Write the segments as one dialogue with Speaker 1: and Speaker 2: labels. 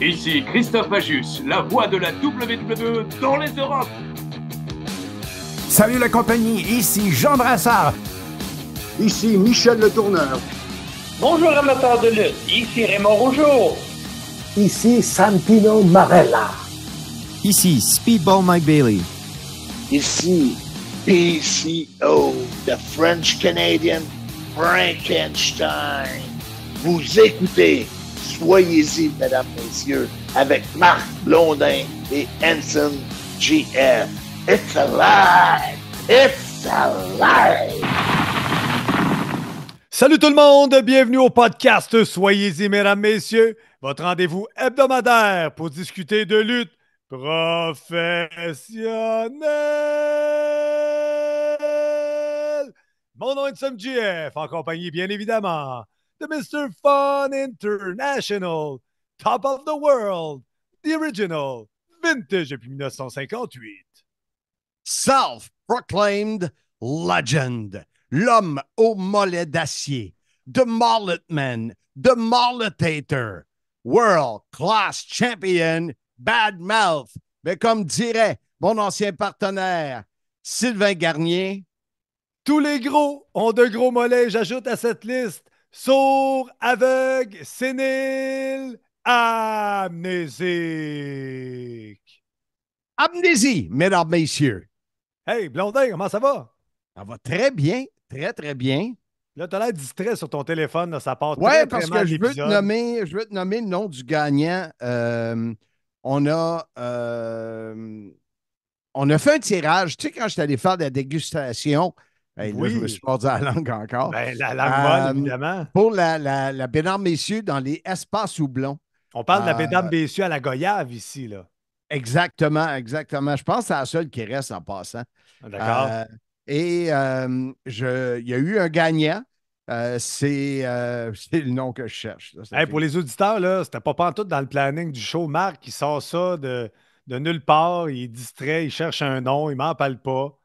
Speaker 1: Ici Christophe Magius, la voix de la WWE dans les Europes.
Speaker 2: Salut la compagnie, ici Jean Brassard.
Speaker 3: Ici Michel Le Tourneur.
Speaker 4: Bonjour amateurs de lutte, ici Raymond Rougeau.
Speaker 5: Ici Santino Marella.
Speaker 6: Ici Speedball Mike Bailey.
Speaker 7: Ici PCO, the French Canadian Frankenstein. Vous écoutez, soyez-y, mesdames, messieurs, avec Marc Blondin et Hanson GF. It's alive! It's alive!
Speaker 8: Salut tout le monde, bienvenue au podcast Soyez-y, mesdames, messieurs, votre rendez-vous hebdomadaire pour discuter de lutte professionnelle. Mon nom est Hanson GF, en compagnie, bien évidemment, de Mr. Fun International, Top of the World, The Original, Vintage depuis 1958.
Speaker 9: Self-proclaimed legend, l'homme au mollet d'acier, The Mullet Man, The Mulletator, World Class Champion, Bad Mouth. Mais comme dirait mon ancien partenaire, Sylvain Garnier,
Speaker 8: tous les gros ont de gros mollets, j'ajoute à cette liste. Sourd, aveugle, sénile, amnésique.
Speaker 9: amnésie, mesdames, messieurs.
Speaker 8: Hey, Blondin, comment ça va?
Speaker 9: Ça va très bien, très, très bien.
Speaker 8: Là, t'as l'air distrait sur ton téléphone, là, ça part
Speaker 9: Oui,
Speaker 8: très,
Speaker 9: parce
Speaker 8: très mal
Speaker 9: que je veux te
Speaker 8: l'épisode.
Speaker 9: nommer le nom du gagnant. On a fait un tirage. Tu sais, quand je suis allé faire de la dégustation, hey, là,
Speaker 8: Oui.
Speaker 9: je me suis mordu à la langue encore.
Speaker 8: Ben, la langue molle, évidemment.
Speaker 9: Pour la mesdames, messieurs, dans les espaces houblons.
Speaker 8: On parle de la mesdames Bessieux à la goyave ici, là.
Speaker 9: Exactement, exactement. Je pense que c'est la seule qui reste en passant.
Speaker 8: D'accord.
Speaker 9: Il y a eu un gagnant. C'est le nom que je cherche. Là,
Speaker 8: Hey, pour les auditeurs, là, c'était pas pantoute dans le planning du show. Marc, qui sort ça de nulle part. Il est distrait, il cherche un nom, il m'en parle pas.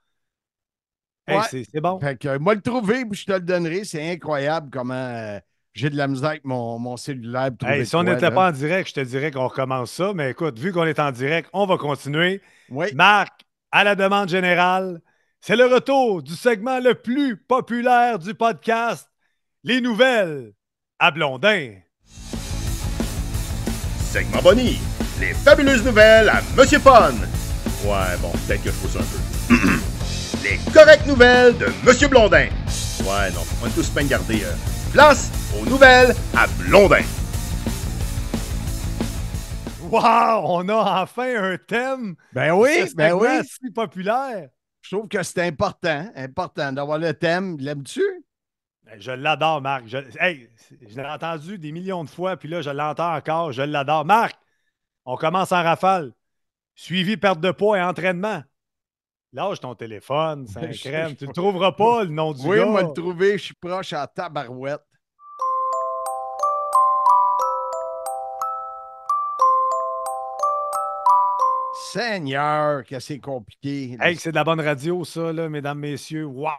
Speaker 8: Hey,
Speaker 9: Ouais.
Speaker 8: c'est bon.
Speaker 9: Fait que moi, le trouver, puis je te le donnerai. C'est incroyable comment j'ai de la misère avec mon cellulaire. Pour trouver
Speaker 8: Hey, si on
Speaker 9: de quoi,
Speaker 8: n'était
Speaker 9: là.
Speaker 8: pas en direct, je te dirais qu'on recommence ça. Mais écoute, vu qu'on est en direct, on va continuer.
Speaker 9: Oui.
Speaker 8: Marc, à la demande générale, c'est le retour du segment le plus populaire du podcast, les nouvelles à Blondin.
Speaker 10: Segment Bonnie, les fabuleuses nouvelles à Monsieur Fun. Ouais, bon, peut-être que je pousse un peu. Les correctes nouvelles de Monsieur Blondin. Ouais, non, on est tous peine gardés. Place aux nouvelles à Blondin.
Speaker 8: Wow, on a enfin un thème.
Speaker 9: Ben oui,
Speaker 8: Ce
Speaker 9: ben oui.
Speaker 8: segment si populaire.
Speaker 9: Je trouve que c'est important d'avoir le thème. L'aimes-tu?
Speaker 8: Je l'adore, Marc. Hey, je l'ai entendu des millions de fois, puis là, je l'entends encore. Je l'adore. Marc, on commence en rafale. Suivi perte de poids et entraînement. Lâche ton téléphone, c'est un crème. Tu ne trouveras pas le nom du
Speaker 9: Oui,
Speaker 8: gars.
Speaker 9: moi le trouver, je suis proche à tabarouette. Seigneur, que c'est compliqué.
Speaker 8: Hey, c'est de la bonne radio, ça, là, mesdames, messieurs. Wow!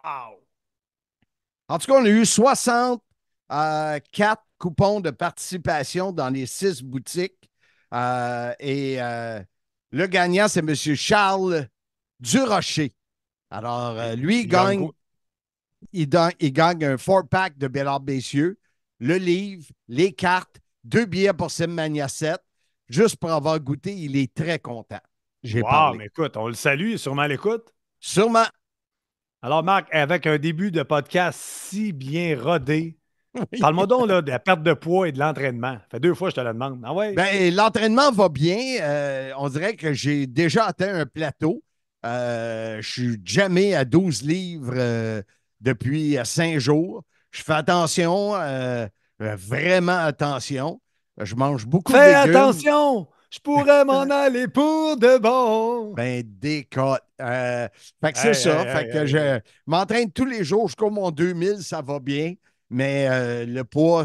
Speaker 9: En tout cas, on a eu 64 coupons de participation dans les 6 boutiques. Le gagnant, c'est M. Charles Durocher. Alors, lui, il gagne un 4-pack de Bernard Bessieux, le livre, les cartes, 2 billets pour Simmania 7. Juste pour avoir goûté, il est très content. J'ai parlé.
Speaker 8: Mais écoute, on le salue, il est sûrement à l'écoute.
Speaker 9: Sûrement.
Speaker 8: Alors, Marc, avec un début de podcast si bien rodé, parle-moi donc là, de la perte de poids et de l'entraînement. Ça fait 2 fois que je te le demande. Ah ouais?
Speaker 9: Ben, l'entraînement va bien. On dirait que j'ai déjà atteint un plateau. Je suis jamais à 12 livres depuis 5 jours. Je fais attention, vraiment attention. Je mange beaucoup de
Speaker 8: Fais
Speaker 9: légumes.
Speaker 8: attention! Je pourrais m'en aller pour de bon.
Speaker 9: Ben, décote. Fait que c'est ça. Fait que je m'entraîne tous les jours jusqu'au mon 2000, ça va bien. Mais le poids,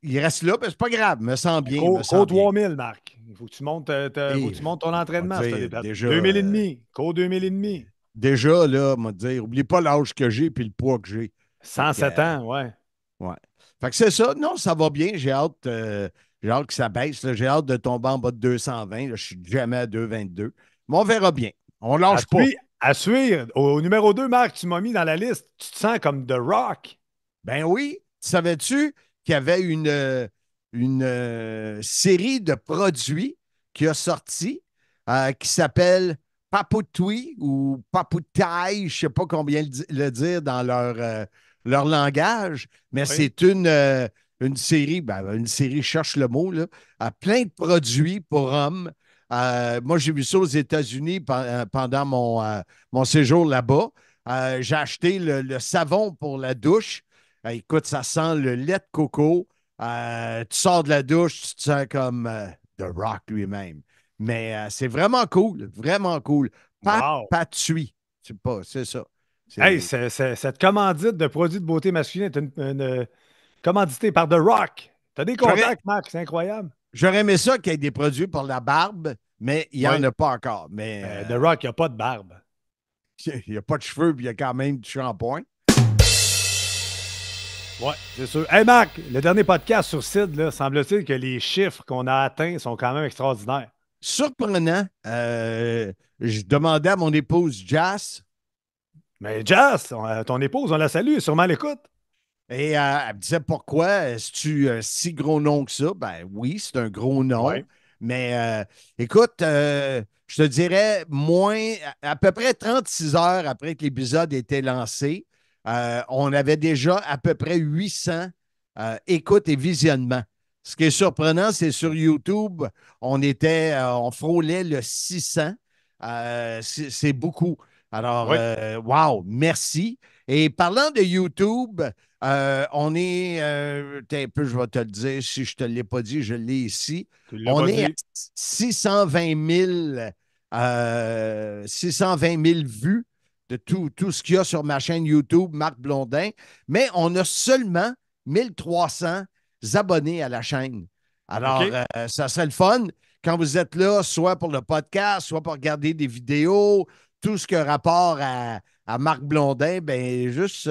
Speaker 9: il reste là, mais c'est pas grave. Me sens bien.
Speaker 8: Cours
Speaker 9: me sens bien.
Speaker 8: 3000, Marc. Il faut que tu montes, ton entraînement.
Speaker 9: on va
Speaker 8: si t'as
Speaker 9: dire,
Speaker 8: des plates.
Speaker 9: déjà,
Speaker 8: 2000 et demi. Cours 2000 et demi.
Speaker 9: Déjà, là, on va dire, oublie pas l'âge que j'ai puis le poids que j'ai.
Speaker 8: 107 ans, ouais.
Speaker 9: Ouais. Fait que c'est ça. Non, ça va bien. J'ai hâte J'ai hâte que ça baisse. J'ai hâte de tomber en bas de 220. Là, je suis jamais à 222. Mais on verra bien. On lâche pas.
Speaker 8: À suivre. Au numéro 2, Marc, tu m'as mis dans la liste. Tu te sens comme The Rock.
Speaker 9: Ben oui. Savais-tu qu'il y avait une série de produits qui a sorti qui s'appelle Papoutui ou Papoutai, je ne sais pas combien le dire dans leur langage, mais c'est une série, une série, cherche le mot, là, à plein de produits pour hommes. Moi, j'ai vu ça aux États-Unis pendant mon séjour là-bas. J'ai acheté le savon pour la douche. Écoute, ça sent le lait de coco. Tu sors de la douche, tu te sens comme The Rock lui-même. Mais c'est vraiment cool, vraiment cool. Patui, c'est ça.
Speaker 8: Hey, cette commandite de produits de beauté masculine est une commanditée par The Rock. T'as des contacts, Marc, c'est incroyable.
Speaker 9: J'aurais aimé ça qu'il y ait des produits pour la barbe, mais il n'y en a pas encore. Mais,
Speaker 8: The Rock, il n'y a pas de barbe.
Speaker 9: Il n'y a pas de cheveux, puis il y a quand même du shampoing.
Speaker 8: Oui, c'est sûr. Hey Marc, le dernier podcast sur Sid, là, semble-t-il que les chiffres qu'on a atteints sont quand même extraordinaires.
Speaker 9: Surprenant. Je demandais à mon épouse Jazz.
Speaker 8: Mais Jazz, ton épouse, on la salue, sûrement l'écoute.
Speaker 9: Et elle me disait pourquoi est-ce-tu si gros nom que ça? Ben oui, c'est un gros nom. Ouais. Mais écoute, je te dirais à peu près 36 heures après que l'épisode ait été lancé, on avait déjà à peu près 800 écoutes et visionnements. Ce qui est surprenant, c'est sur YouTube, on frôlait le 600. C'est beaucoup. Alors, wow, merci. Et parlant de YouTube, on est, un peu, je vais te le dire, si je ne te l'ai pas dit, je l'ai ici. On est à 620 000 vues de tout ce qu'il y a sur ma chaîne YouTube, Marc Blondin, mais on a seulement 1300 abonnés à la chaîne. Alors, ça serait le fun quand vous êtes là, soit pour le podcast, soit pour regarder des vidéos, tout ce qui a rapport à Marc Blondin, ben juste,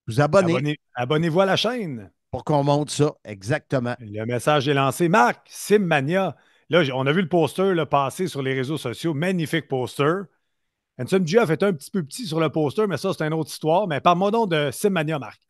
Speaker 9: vous abonnez.
Speaker 8: Abonnez-vous à la chaîne.
Speaker 9: Pour qu'on monte ça, exactement.
Speaker 8: Le message est lancé. Marc, Simmania, là, on a vu le poster là, passer sur les réseaux sociaux. Magnifique poster. Handsome Jeff est un petit peu petit sur le poster, mais ça, c'est une autre histoire. Mais parle-moi donc de Simmania, Marc.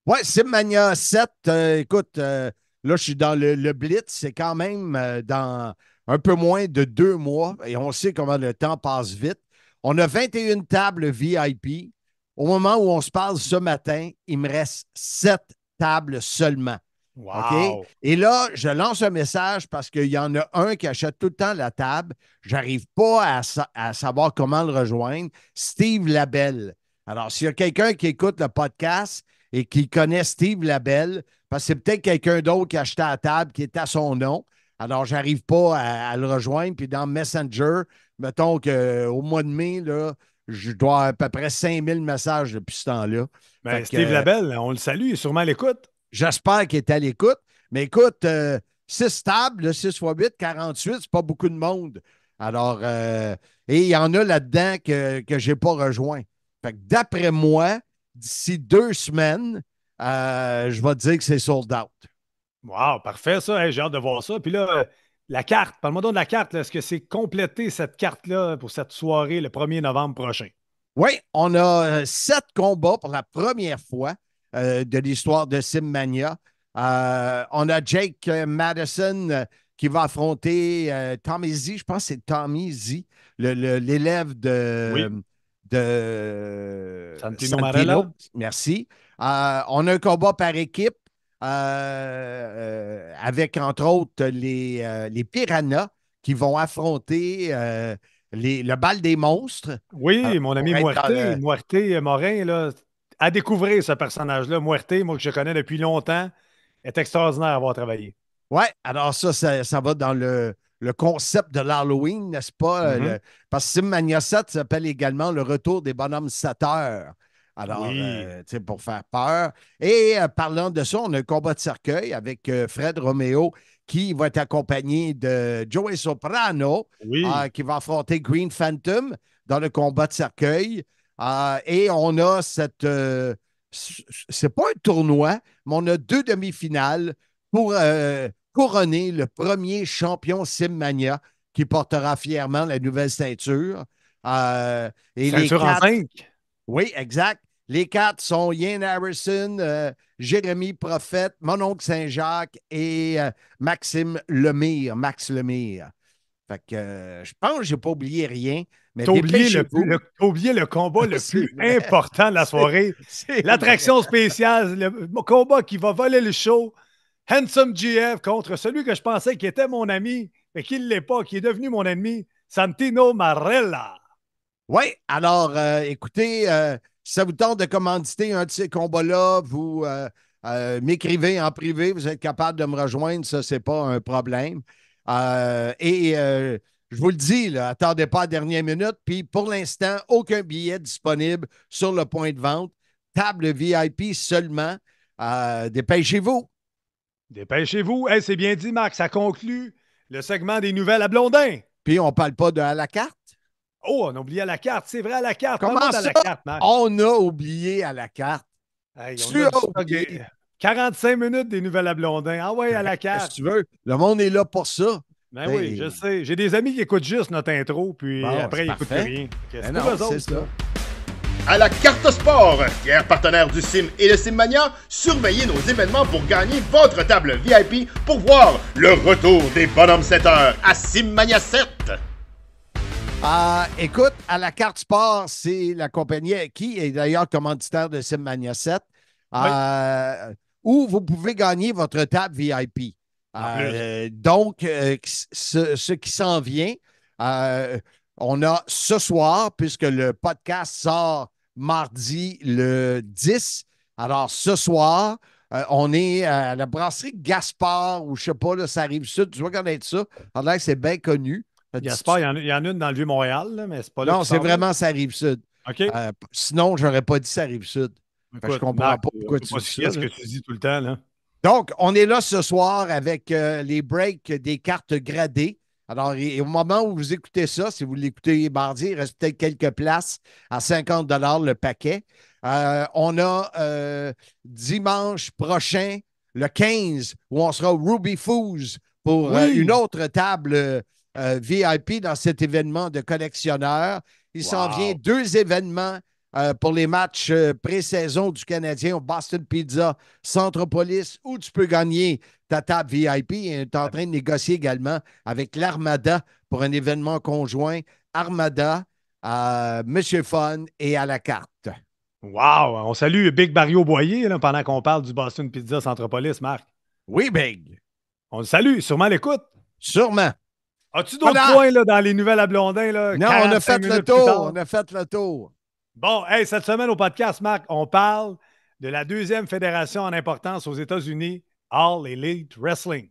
Speaker 9: Oui, Simmania 7, écoute, là, je suis dans le Blitz. C'est quand même dans un peu moins de 2 mois et on sait comment le temps passe vite. On a 21 tables VIP. Au moment où on se parle ce matin, il me reste 7 tables seulement.
Speaker 8: Wow.
Speaker 9: OK? Et là, je lance un message parce qu'il y en a un qui achète tout le temps la table. Je n'arrive pas à savoir comment le rejoindre. Steve Labelle. Alors, s'il y a quelqu'un qui écoute le podcast et qui connaît Steve Labelle, parce que c'est peut-être quelqu'un d'autre qui a acheté la table qui est à son nom. Alors, je n'arrive pas à le rejoindre. Puis dans Messenger, mettons qu'au mois de mai, là, je dois avoir à peu près 5000 messages depuis ce temps-là.
Speaker 8: Ben, Steve Labelle, on le salue, il est sûrement à l'écoute.
Speaker 9: J'espère qu'il est à l'écoute. Mais écoute, 6 tables, 6 x 8, 48, c'est pas beaucoup de monde. Alors, et il y en a là-dedans que je n'ai pas rejoint. Fait que d'après moi, d'ici 2 semaines, je vais te dire que c'est sold out.
Speaker 8: Wow, parfait ça. Hey, j'ai hâte de voir ça. Puis là, la carte, parle-moi donc de la carte. Est-ce que c'est complété cette carte-là pour cette soirée le 1er novembre prochain?
Speaker 9: Oui, on a 7 combats pour la première fois de l'histoire de Simmania. On a Jake Madison qui va affronter Tommy Z. Je pense que c'est Tommy Z, l'élève de
Speaker 8: Santino Marella.
Speaker 9: Merci. On a un combat par équipe avec, entre autres, les Piranhas qui vont affronter le bal des monstres.
Speaker 8: Oui, mon ami Muerte Morin, là, à découvrir ce personnage-là. Muerte, moi que je connais depuis longtemps, est extraordinaire à avoir travaillé.
Speaker 9: Oui, alors ça va dans le concept de l'Halloween, n'est-ce pas?
Speaker 8: Mm-hmm.
Speaker 9: Parce que Simmania 7 s'appelle également le retour des bonhommes sateurs. Alors,
Speaker 8: oui.
Speaker 9: Pour faire peur. Et parlant de ça, on a un combat de cercueil avec Fred Romeo qui va être accompagné de Joey Soprano qui va affronter Green Phantom dans le combat de cercueil. Et on a c'est pas un tournoi, mais on a 2 demi-finales pour couronner le premier champion Simmania qui portera fièrement la nouvelle ceinture. Et
Speaker 8: Ceinture en 5?
Speaker 9: Oui, exact. Les 4 sont Ian Harrison, Jérémy Prophète, mon oncle Saint-Jacques et Maxime Lemire, Max Lemire. Fait que je pense que je n'ai pas oublié rien. Mais
Speaker 8: t'as oublié le combat le plus important de la soirée. L'attraction spéciale, le combat qui va voler le show. Handsome GF contre celui que je pensais qui était mon ami, mais qui ne l'est pas, qui est devenu mon ennemi, Santino Marella.
Speaker 9: Oui, alors écoutez, si ça vous tente de commanditer un de ces combats-là, vous m'écrivez en privé, vous êtes capable de me rejoindre, ça, c'est pas un problème. Je vous le dis, là, attendez pas à la dernière minute. Puis pour l'instant, aucun billet disponible sur le point de vente. Table VIP seulement. Dépêchez-vous.
Speaker 8: Dépêchez-vous. Hey, c'est bien dit, Marc. Ça conclut le segment des nouvelles à Blondin.
Speaker 9: Puis on parle pas de à la carte.
Speaker 8: Oh, on a oublié à la carte. C'est vrai, à la carte.
Speaker 9: Comment ça?
Speaker 8: À la carte, Marc.
Speaker 9: On a oublié à la carte.
Speaker 8: Hey, on a oublié. 45 minutes des nouvelles à Blondin. Ah ouais, à la carte.
Speaker 9: Si tu veux, le monde est là pour ça.
Speaker 8: Ben oui, je sais. J'ai des amis qui écoutent juste notre intro, puis après, ils n'écoutent plus rien.
Speaker 9: C'est ça.
Speaker 10: À la carte sport, fier partenaire du Sim et le Simmania, surveillez nos événements pour gagner votre table VIP pour voir le retour des bonhommes 7 heures à Simmania 7.
Speaker 9: Écoute, à la carte sport, c'est la compagnie qui est d'ailleurs commanditaire de Simmania 7, où vous pouvez gagner votre table VIP. Donc, ce qui s'en vient, on a ce soir, puisque le podcast sort mardi le 10. Alors, ce soir, on est à la brasserie Gaspard, ou je ne sais pas, là, ça arrive sud. Tu vois connaître ça. Alors là, c'est bien connu.
Speaker 8: Gaspard, il y en a une dans le Vieux-Montréal, là, mais c'est pas là.
Speaker 9: Non, c'est vraiment ça arrive sud.
Speaker 8: OK.
Speaker 9: Sinon, je n'aurais pas dit ça arrive sud.
Speaker 8: Écoute,
Speaker 9: je comprends
Speaker 8: Marc,
Speaker 9: pas pourquoi tu dis ça.
Speaker 8: Qu'est-ce que tu dis tout le temps, là?
Speaker 9: Donc, on est là ce soir avec les breaks des cartes gradées. Alors, au moment où vous écoutez ça, si vous l'écoutez mardi, il reste peut-être quelques places à 50 $ le paquet. On a dimanche prochain, le 15, où on sera au Ruby Foos pour une autre table VIP dans cet événement de collectionneurs. Il s'en vient 2 événements pour les matchs pré-saison du Canadien au Boston Pizza Centropolis, où tu peux gagner ta table VIP. Et tu es en train de négocier également avec l'Armada pour un événement conjoint. Armada, Monsieur Fun et à la carte.
Speaker 8: Wow! On salue Big Barrio Boyer là, pendant qu'on parle du Boston Pizza Centropolis, Marc.
Speaker 9: Oui, Big.
Speaker 8: On le salue. Sûrement l'écoute.
Speaker 9: Sûrement.
Speaker 8: As-tu d'autres points là, dans les nouvelles à Blondin? Là,
Speaker 9: non, on a fait le tour. On a fait le tour.
Speaker 8: Bon, hey, cette semaine au podcast, Marc, on parle de la 2e fédération en importance aux États-Unis, All Elite Wrestling.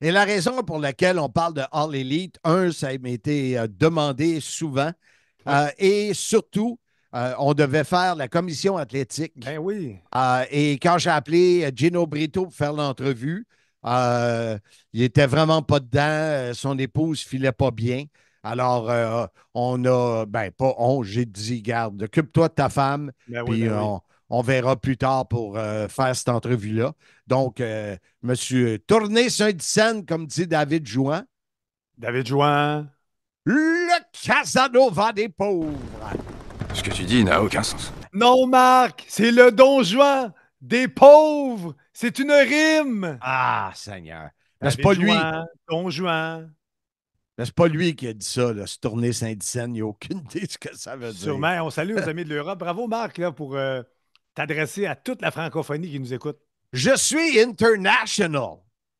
Speaker 9: Et la raison pour laquelle on parle de All Elite, ça m'a été demandé souvent. Et surtout, on devait faire la commission athlétique.
Speaker 8: Ben oui.
Speaker 9: Et quand j'ai appelé Gino Brito pour faire l'entrevue, il était vraiment pas dedans. Son épouse filait pas bien. Alors, on a, j'ai dit, garde, occupe-toi de ta femme, puis on verra plus tard pour faire cette entrevue-là. Donc, monsieur Tourné Saint-Dicenne, comme dit David Jouan.
Speaker 8: David Jouan.
Speaker 9: Le Casanova des pauvres.
Speaker 2: Ce que tu dis n'a aucun sens.
Speaker 8: Non, Marc, c'est le Don Juan des pauvres. C'est une rime.
Speaker 9: Ah, Seigneur.
Speaker 8: Mais
Speaker 9: c'est pas lui.
Speaker 8: Don Juan.
Speaker 9: C'est pas lui qui a dit ça, là, se tourner Saint-Dicenne. Il n'y a aucune idée de ce que ça veut dire.
Speaker 8: Sûrement. On salue nos amis de l'Europe. Bravo, Marc, là, pour t'adresser à toute la francophonie qui nous écoute.
Speaker 9: Je suis international.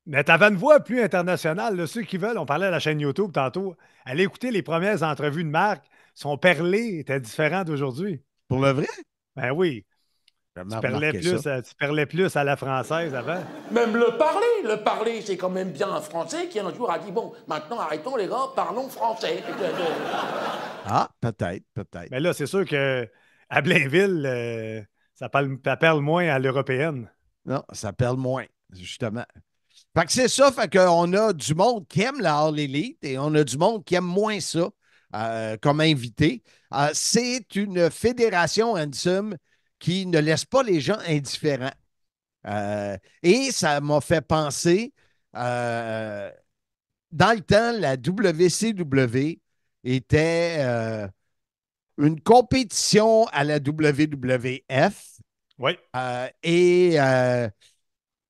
Speaker 8: Mais t'avais une voix plus internationale. Là, ceux qui veulent, on parlait à la chaîne YouTube tantôt. Allez écouter les premières entrevues de Marc. Son perlé était différent d'aujourd'hui.
Speaker 9: Pour le vrai?
Speaker 8: Ben oui. Tu parlais plus à la française avant.
Speaker 11: Même le parler, c'est quand même bien un Français qui un jour a dit « Bon, maintenant arrêtons les gars, parlons français. »
Speaker 9: Ah, peut-être.
Speaker 8: Mais là, c'est sûr qu'à Blainville, ça perle moins à l'européenne.
Speaker 9: Non, ça perle moins, justement. Fait que c'est ça, fait qu'on a du monde qui aime la All Elite et on a du monde qui aime moins ça comme invité. C'est une fédération, Handsome, qui ne laisse pas les gens indifférents. Et ça m'a fait penser, dans le temps, la WCW était une compétition à la WWF.
Speaker 8: Oui.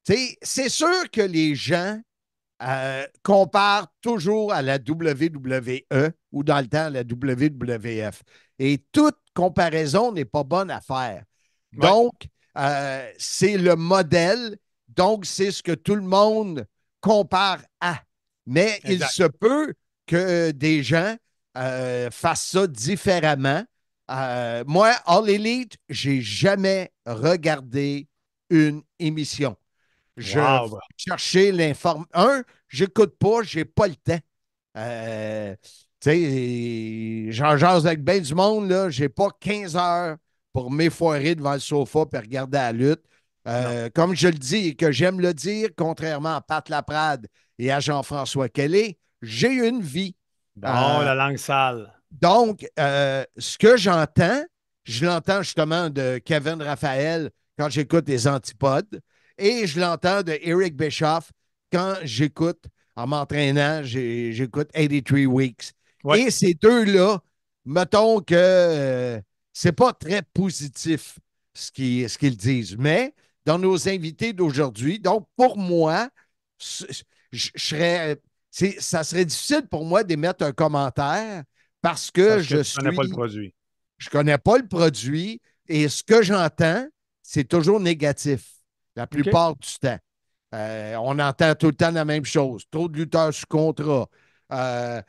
Speaker 9: C'est sûr que les gens comparent toujours à la WWE ou dans le temps à la WWF. Et toute comparaison n'est pas bonne à faire.
Speaker 8: Ouais.
Speaker 9: Donc, c'est le modèle. Donc, c'est ce que tout le monde compare à. Mais
Speaker 8: Exact.
Speaker 9: il se peut que des gens fassent ça différemment. Moi, All Elite, j'ai jamais regardé une émission. Je cherchais l'information. J'écoute pas, j'ai pas le temps. Tu sais, j'en jase avec bien du monde, là. J'ai pas 15 heures pour m'effoirer devant le sofa et regarder la lutte. Comme je le dis et que j'aime le dire, contrairement à Pat Laprade et à Jean-François Kelly, j'ai une vie.
Speaker 8: La langue sale.
Speaker 9: Donc, ce que j'entends, je l'entends justement de Kevin Raphaël quand j'écoute les Antipodes et je l'entends de Eric Bischoff quand j'écoute, en m'entraînant, j'écoute 83 Weeks.
Speaker 8: Ouais.
Speaker 9: Et ces deux-là, mettons que c'est pas très positif ce qu'ils disent. Mais dans nos invités d'aujourd'hui, donc pour moi, ça serait difficile pour moi d'émettre un commentaire parce que je
Speaker 8: connais pas le produit.
Speaker 9: Je connais pas le produit et ce que j'entends, c'est toujours négatif la plupart du temps. On entend tout le temps la même chose. Trop de lutteurs sous contrat. Ils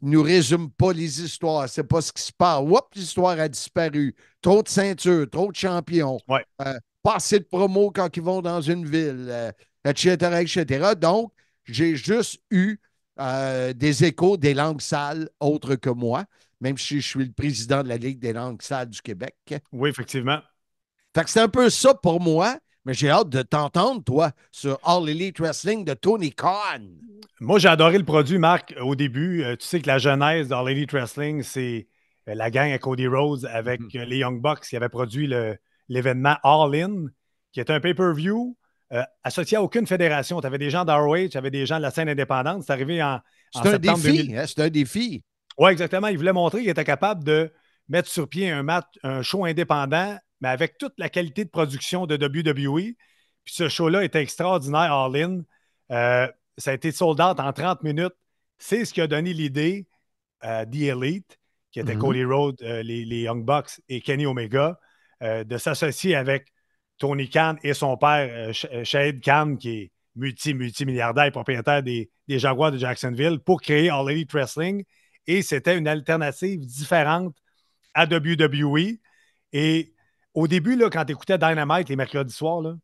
Speaker 9: nous résument pas les histoires. C'est pas ce qui se passe. Oups, l'histoire a disparu. Trop de ceintures, trop de champions.
Speaker 8: Ouais.
Speaker 9: Pas assez de promos quand ils vont dans une ville, etc., etc. Donc, j'ai juste eu des échos des langues sales autres que moi, même si je suis le président de la Ligue des langues sales du Québec.
Speaker 8: Oui, effectivement.
Speaker 9: Fait que c'est un peu ça pour moi, mais j'ai hâte de t'entendre, toi, sur All Elite Wrestling de Tony Khan.
Speaker 8: Moi, j'ai adoré le produit, Marc, au début. Tu sais que la genèse d'All Elite Wrestling, c'est la gang à Cody Rhodes avec les Young Bucks qui avaient produit l'événement All In, qui est un pay-per-view associé à aucune fédération. Tu avais des gens d'ROH, tu avais des gens de la scène indépendante. C'est arrivé en septembre 2000.
Speaker 9: C'est un défi.
Speaker 8: Oui, exactement. Il voulait montrer qu'il était capable de mettre sur pied un show indépendant, mais avec toute la qualité de production de WWE. Puis ce show-là était extraordinaire, All In. Ça a été sold out en 30 minutes. C'est ce qui a donné l'idée The Elite, qui était Cody Rhodes, les Young Bucks et Kenny Omega, de s'associer avec Tony Khan et son père, Shahid Khan, qui est multimilliardaire et propriétaire des Jaguars de Jacksonville, pour créer All Elite Wrestling. Et c'était une alternative différente à WWE. Et au début, là, quand tu écoutais Dynamite les mercredis soirs, là,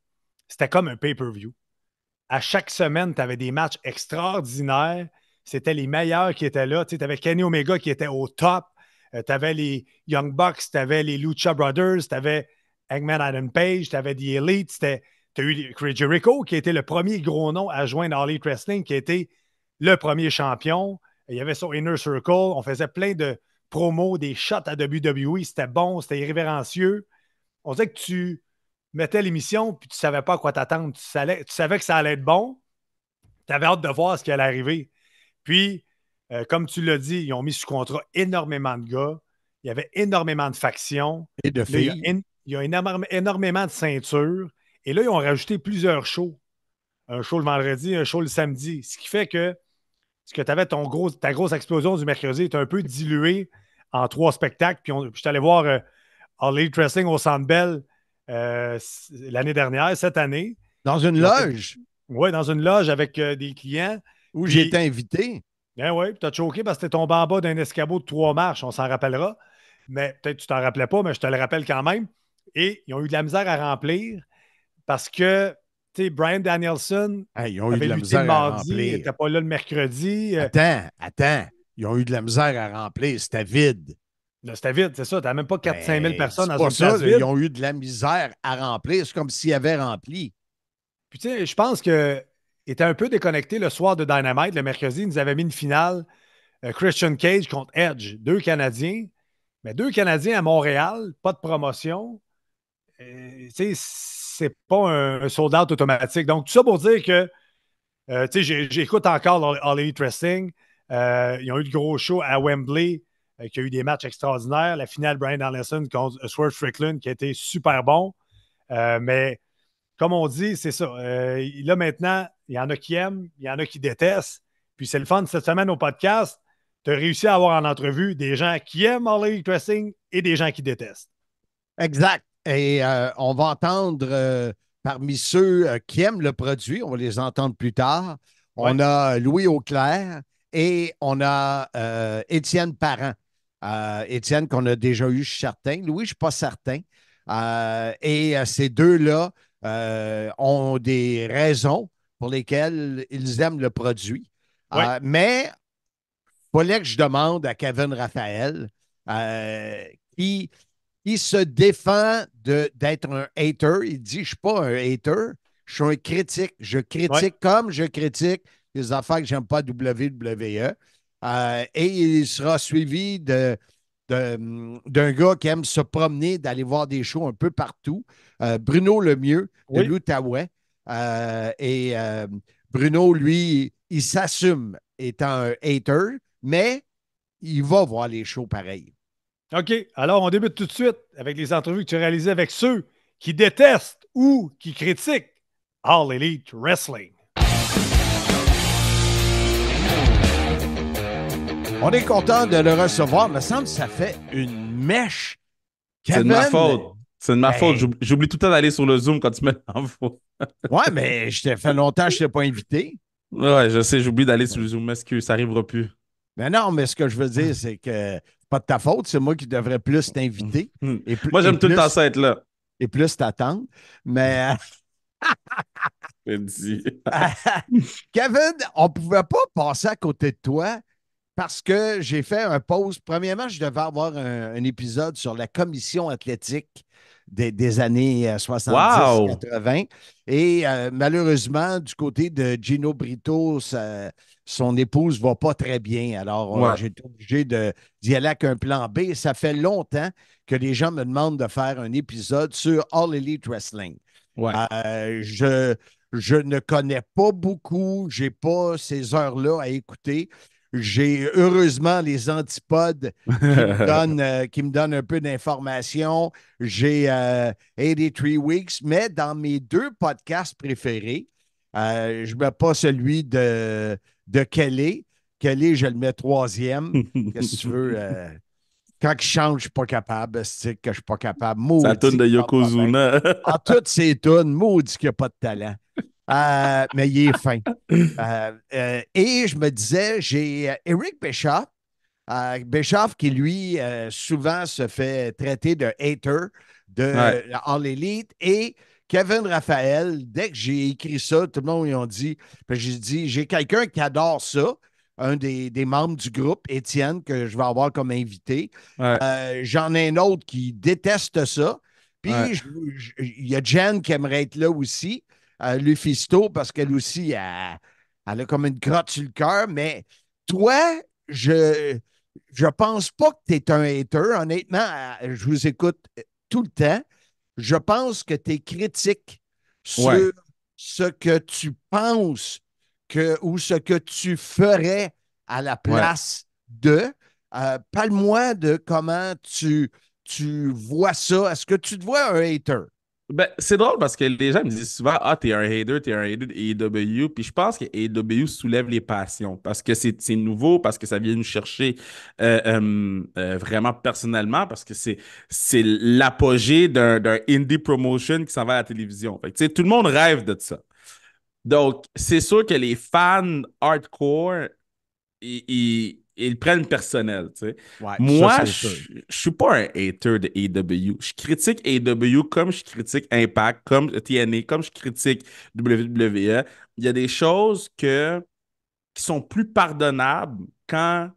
Speaker 8: c'était comme un pay-per-view. À chaque semaine, tu avais des matchs extraordinaires. C'était les meilleurs qui étaient là. Tu avais Kenny Omega qui était au top. Tu avais les Young Bucks, tu avais les Lucha Brothers, tu avais Hangman Adam Page, tu avais The Elite. Tu as eu Chris Jericho qui était le premier gros nom à joindre All Elite Wrestling, qui a été le premier champion. Il y avait son Inner Circle. On faisait plein de promos, des shots à WWE. C'était bon, c'était irrévérencieux. On disait que tu mettais l'émission puis tu ne savais pas à quoi t'attendre. Tu savais que ça allait être bon. Tu avais hâte de voir ce qui allait arriver. Puis, comme tu l'as dit, ils ont mis sous contrat énormément de gars. Il y avait énormément de factions.
Speaker 9: Et de filles.
Speaker 8: Il y a énormément de ceintures. Et là, ils ont rajouté plusieurs shows. Un show le vendredi, un show le samedi. Ce qui fait que tu avais ta grosse explosion du mercredi est un peu diluée en 3 spectacles. Puis je suis allé voir All Elite Wrestling au Centre Bell l'année dernière, cette année.
Speaker 9: Dans une loge?
Speaker 8: Oui, dans une loge avec des clients.
Speaker 9: Où j'ai été invité.
Speaker 8: Ben oui, tu as choqué parce que tu es tombé en bas d'un escabeau de 3 marches, on s'en rappellera. Mais peut-être que tu t'en rappelais pas, mais je te le rappelle quand même. Et ils ont eu de la misère à remplir parce que Bryan Danielson
Speaker 9: ils ont eu de la misère
Speaker 8: le
Speaker 9: à
Speaker 8: mardi,
Speaker 9: remplir.
Speaker 8: il n'était pas là le mercredi.
Speaker 9: Attends. Ils ont eu de la misère à remplir. C'était vide.
Speaker 8: Là, c'était vide, c'est ça. Tu n'as même pas 4-5 000 personnes dans une
Speaker 9: ça,
Speaker 8: place vide.
Speaker 9: Ils ont eu de la misère à remplir. C'est comme s'ils avaient rempli.
Speaker 8: Puis tu sais, je pense qu'il était un peu déconnecté le soir de Dynamite. Le mercredi, ils nous avaient mis une finale Christian Cage contre Edge. 2 Canadiens. Mais 2 Canadiens à Montréal, pas de promotion. c'est pas un sold-out automatique. Donc, tout ça pour dire que j'écoute encore All Elite Wrestling. Ils ont eu de gros shows à Wembley, qui a eu des matchs extraordinaires. La finale, Brian Danielson contre Swerve Strickland, qui a été super bon. Mais comme on dit, c'est ça. Là, maintenant, il y en a qui aiment, il y en a qui détestent. Puis c'est le fun cette semaine au podcast. Tu as réussi à avoir en entrevue des gens qui aiment All Elite Wrestling et des gens qui détestent.
Speaker 9: Exact. Et on va entendre parmi ceux qui aiment le produit, on va les entendre plus tard.
Speaker 8: Ouais.
Speaker 9: On a Louis Auclair et on a Étienne Parent. Étienne qu'on a déjà eu, je suis certain. Louis, je ne suis pas certain. Et ces deux-là ont des raisons pour lesquelles ils aiment le produit.
Speaker 8: Ouais.
Speaker 9: Mais il fallait que je demande à Kevin Raphaël qui se défend d'être un hater. Il dit, je ne suis pas un hater, je suis un critique. Je critique comme je critique les affaires que je n'aime pas à WWE. Et il sera suivi d'un gars qui aime se promener, d'aller voir des shows un peu partout. Bruno Lemieux de l'Outaouais. Bruno, lui, il s'assume étant un hater, mais il va voir les shows pareil.
Speaker 8: OK. Alors, on débute tout de suite avec les entrevues que tu as réalisées avec ceux qui détestent ou qui critiquent All Elite Wrestling.
Speaker 9: On est content de le recevoir. Il me semble que ça fait une mèche.
Speaker 12: C'est de ma faute. C'est de ma faute. J'oublie tout le temps d'aller sur le Zoom quand tu me l'envoies.
Speaker 9: Ouais, mais ça fait longtemps que je ne t'ai pas invité.
Speaker 12: Ouais, je sais, j'oublie d'aller sur le Zoom. Excuse, ça n'arrivera plus.
Speaker 9: Mais non, mais ce que je veux dire, c'est que c'est pas de ta faute. C'est moi qui devrais plus t'inviter.
Speaker 12: Moi, j'aime tout le temps ça être là.
Speaker 9: Et plus t'attendre. Mais... Kevin, on ne pouvait pas passer à côté de toi parce que j'ai fait un pause. Premièrement, je devais avoir un épisode sur la commission athlétique des années 70-80. Et malheureusement, du côté de Gino Brito, son épouse ne va pas très bien. Alors, j'ai été obligé d'y aller avec un plan B. Ça fait longtemps que les gens me demandent de faire un épisode sur All Elite Wrestling.
Speaker 12: Ouais.
Speaker 9: Je ne connais pas beaucoup. Je n'ai pas ces heures-là à écouter. J'ai heureusement les antipodes qui me donnent un peu d'informations. J'ai 83 Weeks, mais dans mes deux podcasts préférés, je ne mets pas celui de Kelly. Kelly, je le mets troisième. Qu'est-ce que tu veux? Quand il chante, je ne suis pas capable. C'est que je ne suis pas capable.
Speaker 12: Ça tourne de Yokozuna.
Speaker 9: En toutes ces tunes, maudit qu'il n'y a pas de talent. Mais il est fin. Et je me disais, j'ai Eric Bischoff. Bischoff qui, lui, souvent se fait traiter de hater de All Elite. Et Kevin Raphaël, dès que j'ai écrit ça, tout le monde lui a dit, j'ai dit, j'ai quelqu'un qui adore ça. Un des membres du groupe, Étienne, que je vais avoir comme invité. J'en ai un autre qui déteste ça. Puis, il y a Jen qui aimerait être là aussi, Lufisto, parce qu'elle aussi, elle a comme une crotte sur le cœur. Mais toi, je pense pas que tu es un hater. Honnêtement, je vous écoute tout le temps. Je pense que tu es critique sur ce que tu penses ou ce que tu ferais à la place de. Parle-moi de comment tu vois ça. Est-ce que tu te vois un hater?
Speaker 12: Ben, c'est drôle parce que les gens me disent souvent « Ah, t'es un hater de AEW », puis je pense que AEW soulève les passions parce que c'est nouveau, parce que ça vient nous chercher vraiment personnellement, parce que c'est l'apogée d'un indie promotion qui s'en va à la télévision. Fait que, tout le monde rêve de ça. Donc, c'est sûr que les fans hardcore, ils prennent personnel, tu sais. Moi, je suis pas un hater de AEW. Je critique AEW comme je critique Impact, comme TNA, comme je critique WWE. Il y a des choses qui sont plus pardonnables quand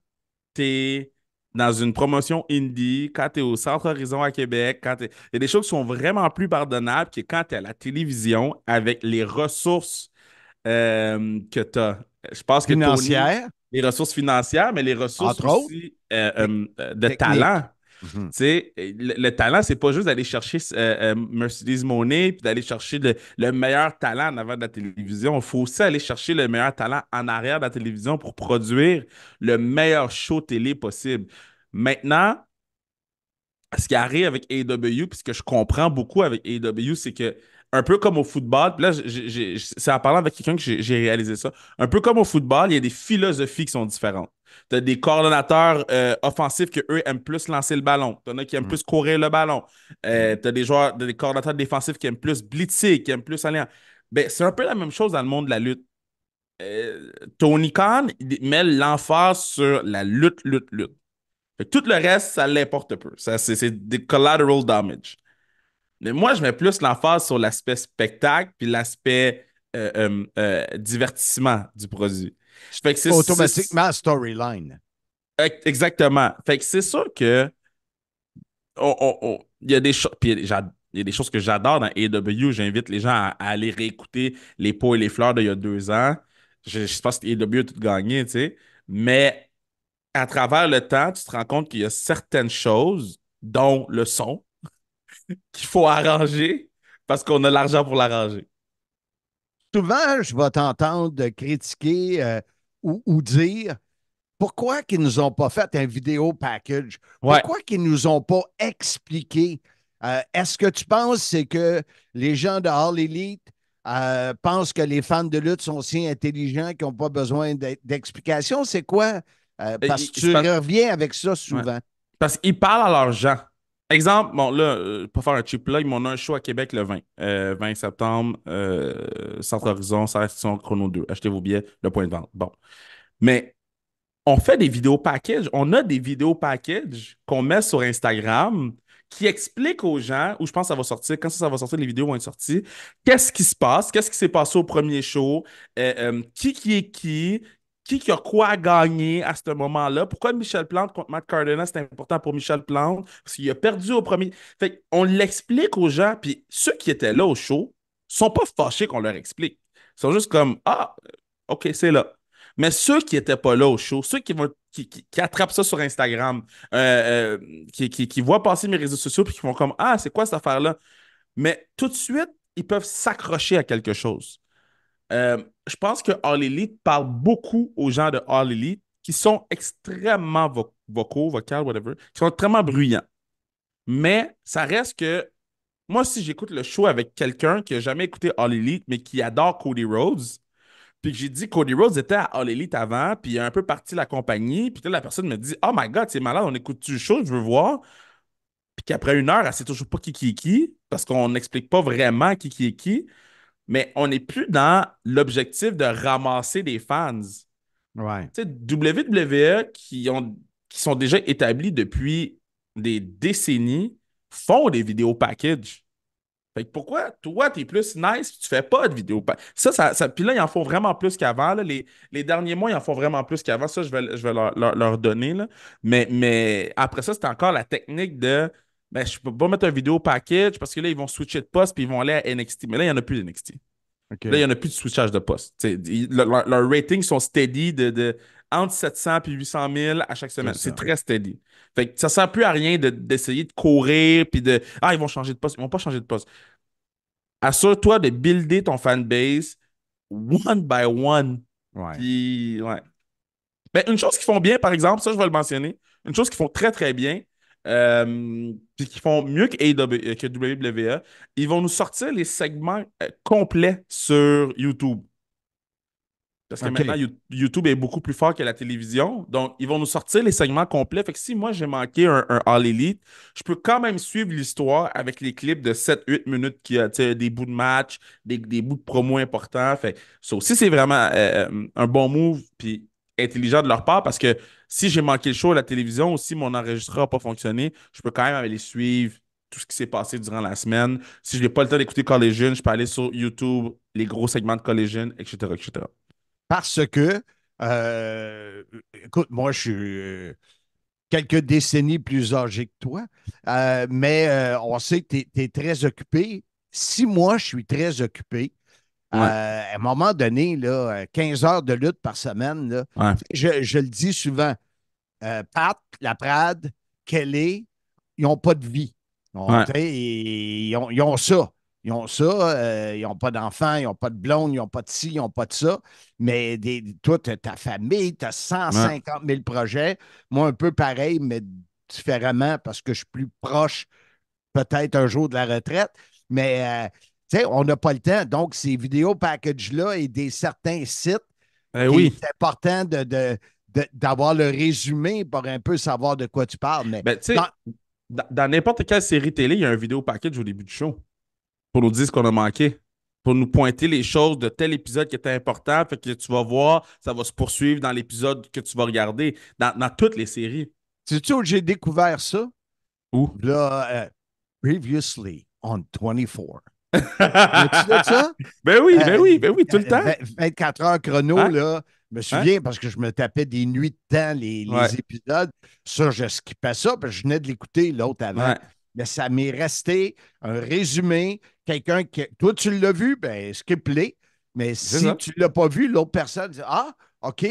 Speaker 12: tu es dans une promotion indie, quand tu es au Centre Horizon à Québec, il y a des choses qui sont vraiment plus pardonnables que quand tu es à la télévision avec les ressources que tu as. Je pense que
Speaker 9: financières.
Speaker 12: Les ressources financières, mais les ressources aussi de talent.
Speaker 9: Mhm.
Speaker 12: Tu sais, le talent, c'est pas juste d'aller chercher Mercedes Moné puis d'aller chercher le meilleur talent en avant de la télévision. Il faut aussi aller chercher le meilleur talent en arrière de la télévision pour produire le meilleur show télé possible. Maintenant, ce qui arrive avec AEW, puis ce que je comprends beaucoup avec AEW, c'est que, un peu comme au football, puis là, c'est en parlant avec quelqu'un que j'ai réalisé ça. Un peu comme au football, il y a des philosophies qui sont différentes. Tu as des coordonnateurs offensifs qui, eux, aiment plus lancer le ballon. Tu en as qui aiment plus courir le ballon. Tu as des coordonnateurs défensifs qui aiment plus blitzer, qui aiment plus aller en... Ben, c'est un peu la même chose dans le monde de la lutte. Tony Khan il met l'emphase sur la lutte, lutte, lutte. Fait que tout le reste, ça l'importe peu. C'est des collateral damage. Mais moi, je mets plus l'emphase sur l'aspect spectacle puis l'aspect divertissement du produit. Fait que
Speaker 9: Automatiquement, storyline.
Speaker 12: Exactement. Fait que c'est sûr que il y a des choses. Puis il y a des choses que j'adore dans AEW. J'invite les gens à aller réécouter les pots et les fleurs d'il y a 2 ans. Je pense que AEW a tout gagné, tu sais. Mais à travers le temps, tu te rends compte qu'il y a certaines choses, dont le son, qu'il faut arranger parce qu'on a l'argent pour l'arranger.
Speaker 9: Souvent, je vais t'entendre critiquer ou dire pourquoi qu'ils ne nous ont pas fait un vidéo package? Pourquoi qu'ils ne nous ont pas expliqué? Est-ce que tu penses c'est que les gens de All Elite pensent que les fans de lutte sont si intelligents qu'ils n'ont pas besoin d'explications? C'est quoi? Parce que tu reviens avec ça souvent.
Speaker 12: Ouais. Parce qu'ils parlent à leurs gens. Exemple, bon là, pour faire un cheap plug, on a un show à Québec le 20 septembre, Centre Horizon, Section Chrono 2. Achetez vos billets, le point de vente. Bon. Mais on fait des vidéos package. On a des vidéos package qu'on met sur Instagram qui expliquent aux gens, où je pense que ça va sortir, quand ça va sortir, les vidéos vont être sorties, qu'est-ce qui se passe, qu'est-ce qui s'est passé au premier show, qui est qui a quoi à gagner à ce moment-là, pourquoi Michel Plante contre Matt Cardona, c'est important pour Michel Plante, parce qu'il a perdu au premier. Fait on l'explique aux gens, puis ceux qui étaient là au show sont pas fâchés qu'on leur explique. Ils sont juste comme, ah, OK, c'est là. Mais ceux qui n'étaient pas là au show, ceux qui attrapent ça sur Instagram, qui voient passer mes réseaux sociaux puis qui font comme ah, c'est quoi cette affaire-là? Mais tout de suite, ils peuvent s'accrocher à quelque chose. Je pense que All Elite parle beaucoup aux gens de All Elite qui sont extrêmement vocaux, whatever, qui sont extrêmement bruyants. Mais ça reste que moi, si j'écoute le show avec quelqu'un qui n'a jamais écouté All Elite, mais qui adore Cody Rhodes, puis que j'ai dit Cody Rhodes était à All Elite avant, puis il a un peu parti la compagnie, puis là, la personne me dit oh my God, c'est malade, on écoute-tu le show, je veux voir. Puis qu'après 1 heure, elle sait toujours pas qui est qui, parce qu'on n'explique pas vraiment qui est qui, mais on n'est plus dans l'objectif de ramasser des fans.
Speaker 9: Ouais.
Speaker 12: Tu sais, WWE, qui sont déjà établis depuis des décennies, font des vidéos package. Fait que pourquoi toi, t'es plus nice et tu fais pas de vidéo? Puis là, ils en font vraiment plus qu'avant. Les derniers mois, ils en font vraiment plus qu'avant. Ça, je vais leur donner. Là. Mais après ça, c'est encore la technique de ben, je peux pas mettre un vidéo package parce que là, ils vont switcher de poste puis ils vont aller à NXT. Mais là, il n'y en a plus d'NXT.
Speaker 9: Okay.
Speaker 12: Là, il n'y en a plus de switchage de poste. Leurs ratings sont steady de entre 700 et 800 000 à chaque semaine. C'est très steady. Fait que ça ne sert plus à rien d'essayer de courir puis de ah, ils vont changer de poste. Ils ne vont pas changer de poste. Assure-toi de builder ton fanbase one by one.
Speaker 9: Ouais.
Speaker 12: Puis, ouais. Ben, une chose qu'ils font bien, par exemple, ça, je vais le mentionner. Une chose qu'ils font très, très bien, puis qu'ils font mieux que WWE, ils vont nous sortir les segments complets sur YouTube. Parce que maintenant, YouTube est beaucoup plus fort que la télévision. Donc, ils vont nous sortir les segments complets. Fait que si moi, j'ai manqué un All Elite, je peux quand même suivre l'histoire avec les clips de 7-8 minutes qui a des bouts de match, des bouts de promo importants. Fait que ça aussi, c'est vraiment un bon move puis intelligent de leur part parce que si j'ai manqué le show à la télévision ou si mon enregistreur n'a pas fonctionné, je peux quand même aller suivre tout ce qui s'est passé durant la semaine. Si je n'ai pas le temps d'écouter Collision, je peux aller sur YouTube, les gros segments de Collision, etc., etc.
Speaker 9: Parce que, écoute, moi, je suis quelques décennies plus âgé que toi, mais on sait que tu es très occupé. Si moi, je suis très occupé, à un moment donné, là, 15 heures de lutte par semaine, là, je le dis souvent, Pat, Laprade, Kelly, ils n'ont pas de vie.
Speaker 12: Ouais.
Speaker 9: Ils ont ça. Ils ont ça. Ils n'ont pas d'enfants, ils n'ont pas de blonde, ils n'ont pas de ci, ils n'ont pas de ça. Mais toi, tu as ta famille, tu as 150 000 projets. Moi, un peu pareil, mais différemment parce que je suis plus proche peut-être un jour de la retraite. Mais tu sais, on n'a pas le temps. Donc, ces vidéos package-là et des certains sites,
Speaker 12: Oui.
Speaker 9: c'est important d'avoir le résumé pour un peu savoir de quoi tu parles. Mais
Speaker 12: Ben, tu sais, dans n'importe quelle série télé, il y a un vidéo package au début du show pour nous dire ce qu'on a manqué, pour nous pointer les choses de tel épisode qui était important. Fait que tu vas voir, ça va se poursuivre dans l'épisode que tu vas regarder, dans toutes les séries.
Speaker 9: sais-tu où j'ai découvert ça?
Speaker 12: Où?
Speaker 9: Là, previously on 24. As-tu de ça?
Speaker 12: Ben oui, tout le temps.
Speaker 9: 24 heures chrono,
Speaker 12: Hein?
Speaker 9: là. Je me souviens parce que je me tapais des nuits de temps, les épisodes. Ça, je skippais ça parce que je venais de l'écouter l'autre avant.
Speaker 12: Ouais.
Speaker 9: Mais ça m'est resté un résumé. Quelqu'un qui. Toi, tu l'as vu, ben skip-les. Mais si
Speaker 12: ça.
Speaker 9: tu ne l'as pas vu, l'autre personne dit Ah, OK,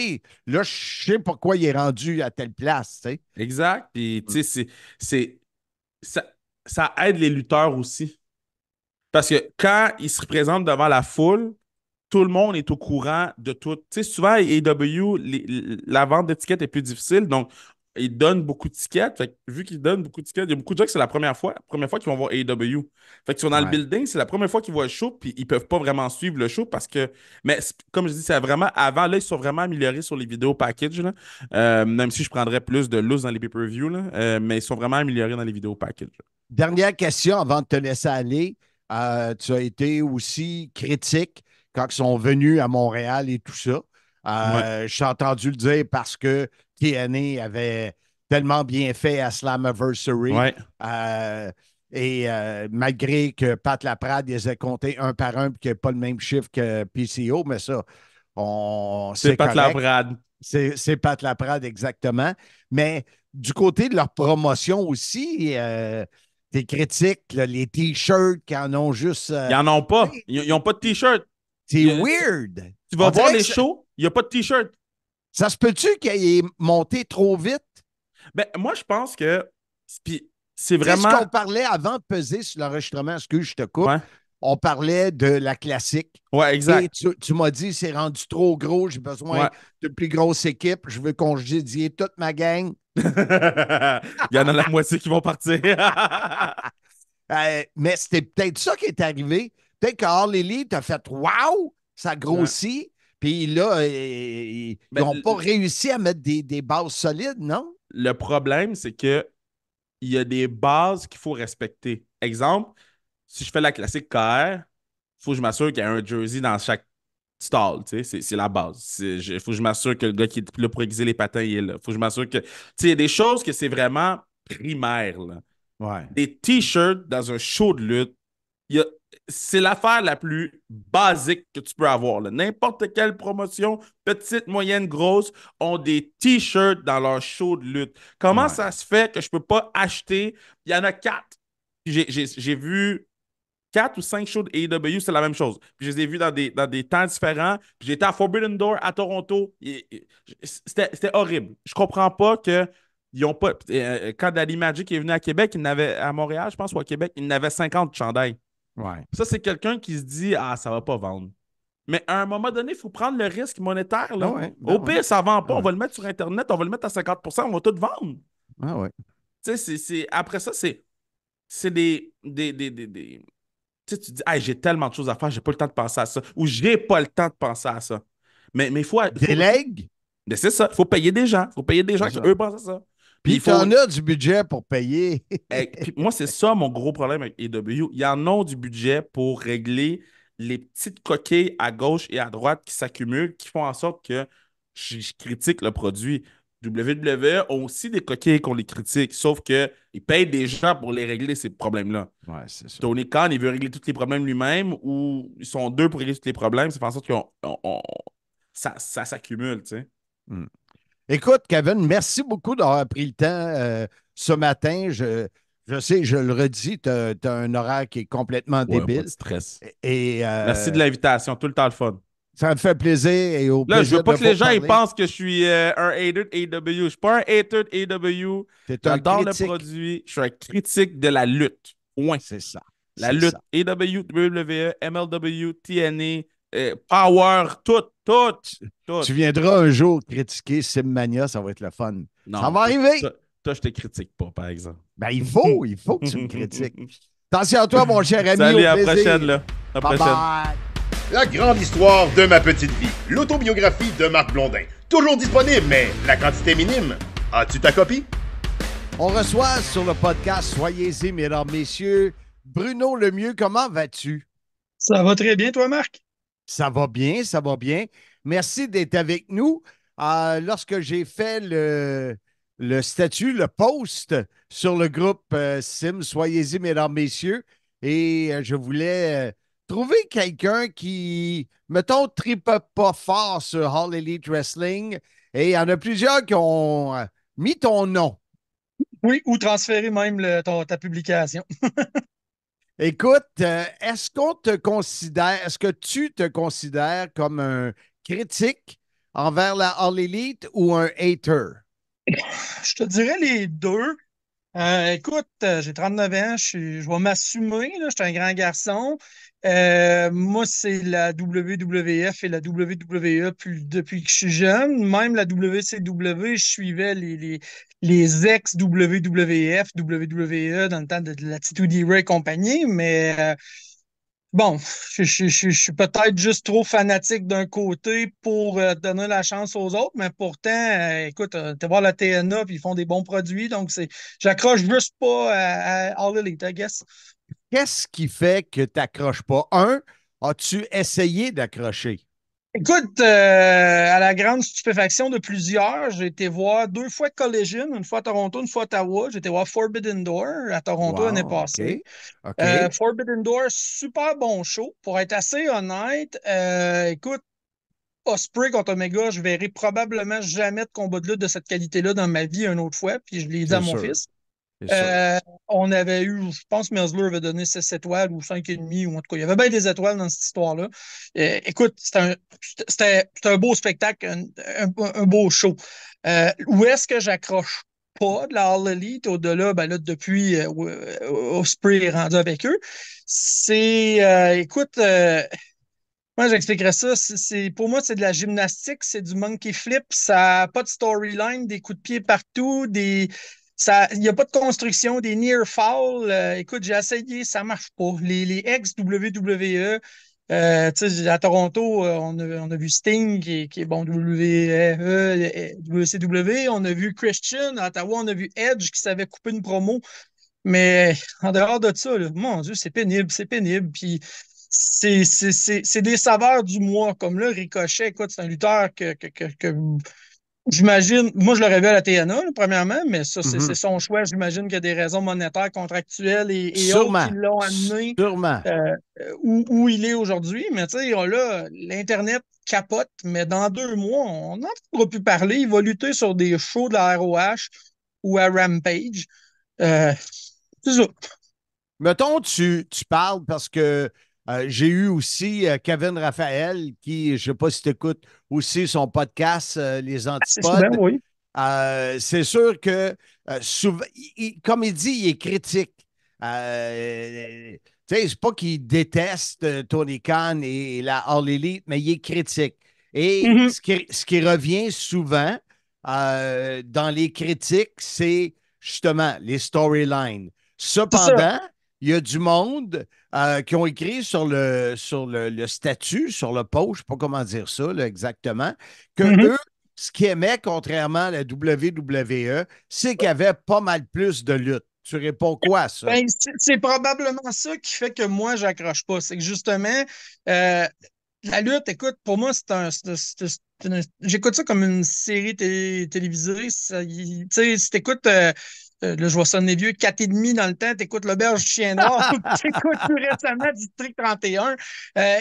Speaker 9: là, je sais pourquoi il est rendu à telle place. Tu sais.
Speaker 12: Exact. Puis, tu sais, ça aide les lutteurs aussi. Parce que quand ils se représentent devant la foule, tout le monde est au courant de tout. Tu sais, souvent, AEW, la vente d'étiquettes est plus difficile, donc ils donnent beaucoup de tickets. Fait que, vu qu'ils donnent beaucoup de tickets, il y a beaucoup de gens que c'est la première fois qu'ils vont voir AEW. Fait qu'ils sont dans le building, c'est la première fois qu'ils voient le show, puis ils peuvent pas vraiment suivre le show parce que. Mais comme je dis, c'est vraiment. Avant, là, ils sont vraiment améliorés sur les vidéos package, là. Même si je prendrais plus de loose dans les pay-per-view, là. Mais ils sont vraiment améliorés dans les vidéos package.
Speaker 9: Dernière question avant de te laisser aller. Tu as été aussi critique quand ils sont venus à Montréal et tout ça. Je t'ai entendu le dire parce que TNA avait tellement bien fait à Slammiversary. Et malgré que Pat Laprade les a comptés un par un et qu'il n'y a pas le même chiffre que PCO, mais ça,
Speaker 12: c'est Pat Laprade.
Speaker 9: C'est Pat Laprade, exactement. Mais du côté de leur promotion aussi, des critiques, là, les T-shirts qui en ont juste.
Speaker 12: Ils n'en ont pas. Ils n'ont pas de T-shirt.
Speaker 9: C'est weird.
Speaker 12: Tu vas voir les shows, il n'y a pas de T-shirt.
Speaker 9: Ça se peut-tu qu'il ait monté trop vite?
Speaker 12: Ben, moi, je pense que c'est vraiment.
Speaker 9: C'est ce qu'on parlait avant de peser sur l'enregistrement. Excuse, je te coupe. On parlait de la classique.
Speaker 12: Ouais, exact.
Speaker 9: Et tu m'as dit, c'est rendu trop gros, j'ai besoin d'une plus grosse équipe, je veux congédier toute ma gang.
Speaker 12: Il y en a la moitié qui vont partir.
Speaker 9: Mais c'était peut-être ça qui est arrivé. Peut-être que All Elite a fait « Wow! » Ça grossit. Puis là, ils n'ont pas réussi à mettre des bases solides, non?
Speaker 12: Le problème, c'est que il y a des bases qu'il faut respecter. Exemple, si je fais la classique KR, il faut que je m'assure qu'il y a un jersey dans chaque stall. C'est la base. Il faut que je m'assure que le gars qui est là pour aiguiser les patins, il est là. Il faut que je m'assure que. Il y a des choses que c'est vraiment primaire. Là. Des t-shirts dans un show de lutte, c'est l'affaire la plus basique que tu peux avoir. N'importe quelle promotion, petite, moyenne, grosse, ont des t-shirts dans leur show de lutte. Comment ça se fait que je ne peux pas acheter? Il y en a 4. J'ai vu 4 ou 5 shows de AEW, c'est la même chose. Puis je les ai vus dans des temps différents. Puis j'étais à Forbidden Door, à Toronto. C'était horrible. Je comprends pas que ils ont pas. Quand Daddy Magic est venu à Québec, à Montréal, je pense, ou à Québec, il n'avait 50 chandails. Ça, c'est quelqu'un qui se dit Ah, ça va pas vendre. Mais à un moment donné, il faut prendre le risque monétaire. Là. Au pire, ça ne vend pas. On va le mettre sur Internet, on va le mettre à 50%, on va tout vendre. Après ça, c'est des tu dis, hey, j'ai tellement de choses à faire, j'ai pas le temps de penser à ça. Ou j'ai pas le temps de penser à ça. Mais il faut.
Speaker 9: Délègue?
Speaker 12: Mais c'est ça. Il faut payer des gens. Il faut payer des gens qui, eux, pensent à ça.
Speaker 9: Puis tu en as du budget pour payer.
Speaker 12: Puis moi, c'est ça mon gros problème avec AEW. Ils en ont du budget pour régler les petites coquilles à gauche et à droite qui s'accumulent, qui font en sorte que je critique le produit. WWE ont aussi des coquilles qu'on les critique, sauf qu'ils payent des gens pour les régler, ces problèmes-là.
Speaker 9: C'est ça.
Speaker 12: Tony Khan, il veut régler tous les problèmes lui-même ou ils sont deux pour régler tous les problèmes. Ça fait en sorte que ça s'accumule, tu sais.
Speaker 9: Écoute, Kevin, merci beaucoup d'avoir pris le temps ce matin. Je sais, je le redis, tu as un horaire qui est complètement débile.
Speaker 12: Pas de stress.
Speaker 9: Et,
Speaker 12: merci de l'invitation, tout le temps le fun.
Speaker 9: Ça me fait plaisir et au
Speaker 12: Là, je
Speaker 9: plaisir
Speaker 12: veux pas
Speaker 9: de
Speaker 12: que les
Speaker 9: vous
Speaker 12: gens ils
Speaker 9: parler.
Speaker 12: pensent que je suis un hater de AEW. Je suis pas un hater de AEW.
Speaker 9: T'es un
Speaker 12: J'adore le
Speaker 9: critique.
Speaker 12: produit. Je suis un critique de la lutte. Point.
Speaker 9: C'est ça.
Speaker 12: La
Speaker 9: C'est
Speaker 12: lutte.
Speaker 9: ça.
Speaker 12: AEW, WWE, MLW, TNA, Power, tout.
Speaker 9: Tu viendras un jour critiquer Simmania, ça va être le fun.
Speaker 12: Non,
Speaker 9: ça va arriver.
Speaker 12: Toi, je te critique pas, par exemple.
Speaker 9: Ben, il faut que tu me critiques. Attention à toi, mon cher ami.
Speaker 12: Salut, à la
Speaker 9: plaisir.
Speaker 12: prochaine, là. À la prochaine.
Speaker 9: Bye-bye.
Speaker 10: La grande histoire de ma petite vie. L'autobiographie de Marc Blondin. Toujours disponible, mais la quantité minime. As-tu ta copie?
Speaker 9: On reçoit sur le podcast Soyez-y, mesdames, messieurs, Bruno Lemieux. Comment vas-tu?
Speaker 13: Ça va très bien, toi, Marc?
Speaker 9: Ça va bien, ça va bien. Merci d'être avec nous. Lorsque j'ai fait le statut, le post sur le groupe Sim, Soyez-y, mesdames, messieurs, et je voulais trouver quelqu'un qui, mettons, tripe pas fort sur All Elite Wrestling, et il y en a plusieurs qui ont mis ton nom.
Speaker 13: Oui, ou transférer même ta publication.
Speaker 9: Écoute, est-ce que tu te considères comme un critique envers la All Elite ou un hater?
Speaker 13: Je te dirais les deux. Écoute, j'ai 39 ans, je vais m'assumer, là, je suis un grand garçon. Moi, c'est la WWF et la WWE depuis que je suis jeune. Même la WCW, je suivais les ex-WWF, WWE dans le temps de la T2D Ray et compagnie, mais bon, je suis peut-être juste trop fanatique d'un côté pour donner la chance aux autres, mais pourtant, écoute, tu voir la TNA, puis ils font des bons produits, donc j'accroche juste pas à All Elite, I guess.
Speaker 9: Qu'est-ce qui fait que tu n'accroches pas? As-tu essayé d'accrocher?
Speaker 13: Écoute, à la grande stupéfaction de plusieurs, j'ai été voir 2 fois Collision, une fois à Toronto, une fois à Ottawa. J'ai été voir Forbidden Door à Toronto l'année passée.
Speaker 9: OK.
Speaker 13: Forbidden Door, super bon show. Pour être assez honnête, écoute, Ospreay contre Omega, je verrai probablement jamais de combat de lutte de cette qualité-là dans ma vie une autre fois, puis je l'ai dit à mon fils. On avait eu, je pense que Mesler avait donné 6 étoiles ou 5,5, ou en tout cas, il y avait bien des étoiles dans cette histoire-là. Écoute, c'était un beau spectacle, un beau show. Où est-ce que j'accroche pas de la All Elite au-delà, ben là, depuis Ospreay est rendu avec eux? Écoute, moi, j'expliquerais ça. Pour moi, c'est de la gymnastique, c'est du monkey flip, ça n'a pas de storyline, des coups de pied partout, il n'y a pas de construction, des near fall. Écoute, j'ai essayé, ça ne marche pas. Les ex-WWE, à Toronto, on a vu Sting, qui est bon, WCW. On a vu Christian. À Ottawa, on a vu Edge qui savait couper une promo. Mais en dehors de ça, là, mon Dieu, c'est pénible, c'est pénible. Puis c'est des saveurs du mois. Comme là, Ricochet, écoute, c'est un lutteur que j'imagine, moi je l'aurais vu à la TNA, là, premièrement, mais ça, c'est son choix. J'imagine qu'il y a des raisons monétaires, contractuelles et autres qui l'ont amené où il est aujourd'hui. Mais tu sais, là, l'Internet capote, mais dans 2 mois, on n'en pourra plus parler. Il va lutter sur des shows de la ROH ou à Rampage. C'est ça.
Speaker 9: Mettons, tu parles parce que j'ai eu aussi Kevin Raphaël qui, je ne sais pas si tu écoutes aussi son podcast, Les Antipodes.
Speaker 13: Souvent, oui.
Speaker 9: C'est sûr que, souvent, comme il dit, il est critique. C'est pas qu'il déteste Tony Khan et la All Elite, mais il est critique. Et ce qui revient souvent dans les critiques, c'est justement les storylines. Cependant, il y a du monde qui ont écrit sur le statut, sur le post, je ne sais pas comment dire ça là, exactement, que eux, ce qu'ils aimaient, contrairement à la WWE, c'est qu'il y avait pas mal plus de lutte. Tu réponds quoi à ça?
Speaker 13: Ben, c'est probablement ça qui fait que moi, j'accroche pas. C'est que justement, la lutte, écoute, pour moi, j'écoute ça comme une série télévisée. Tu sais, si t'écoutes... là, je vois sonner vieux, 4,5 dans le temps, t'écoutes l'Auberge du Chien Noir, t'écoutes plus récemment District 31.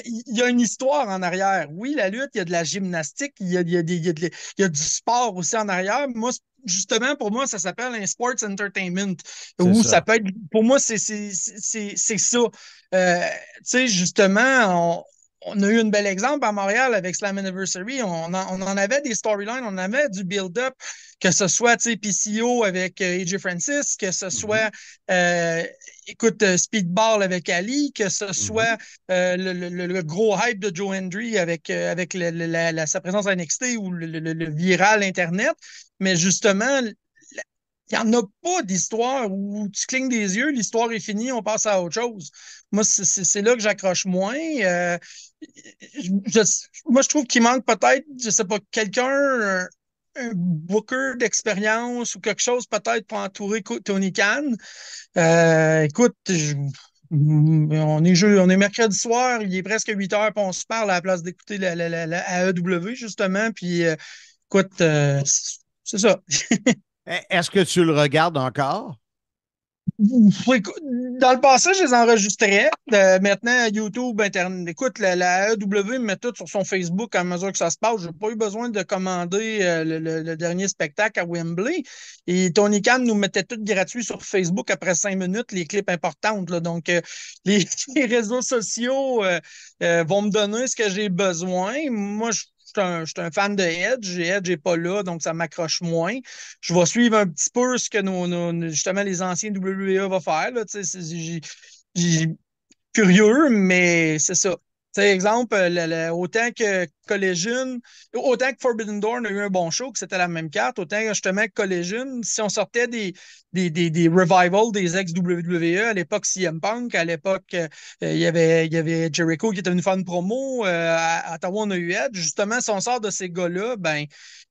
Speaker 13: Il y a une histoire en arrière. Oui, la lutte, il y a de la gymnastique, il y a du sport aussi en arrière. Moi, justement, pour moi, ça s'appelle un sports entertainment. Ou ça peut être, pour moi, c'est ça. Tu sais, justement, on a eu un bel exemple à Montréal avec Slam Anniversary. On en avait des storylines, on avait du build-up, que ce soit PCO avec AJ Francis, que ce soit Speedball avec Ali, que ce soit le gros hype de Joe Hendry avec sa présence à NXT ou le viral Internet. Mais justement, il n'y en a pas d'histoire où tu clignes des yeux, l'histoire est finie, on passe à autre chose. Moi, c'est là que j'accroche moins. Moi, je trouve qu'il manque peut-être, je sais pas, un booker d'expérience ou quelque chose peut-être pour entourer Tony Khan. Écoute, on est mercredi soir, il est presque 8 heures, puis on se parle à la place d'écouter la AEW, justement. Puis, écoute, c'est ça.
Speaker 9: Est-ce que tu le regardes encore?
Speaker 13: Dans le passé, je les enregistrais. Maintenant, YouTube, Internet. Écoute, la AEW me met tout sur son Facebook à mesure que ça se passe. Je n'ai pas eu besoin de commander le dernier spectacle à Wembley. Et Tony Khan nous mettait tout gratuit sur Facebook après 5 minutes, les clips importantes. Là. Donc, les réseaux sociaux vont me donner ce que j'ai besoin. Moi, je suis un fan de Edge. Edge n'est pas là, donc ça m'accroche moins. Je vais suivre un petit peu ce que justement les anciens WWE vont faire. Là, curieux, mais c'est ça. T'sais, exemple, autant que Collision, autant que Forbidden Door a eu un bon show, que c'était la même carte, autant justement que Collision, si on sortait des revivals des ex-WWE, à l'époque CM Punk, à l'époque, il y avait Jericho qui était venu faire une promo, à Ottawa, on a eu Edge. Justement, si on sort de ces gars-là, ben,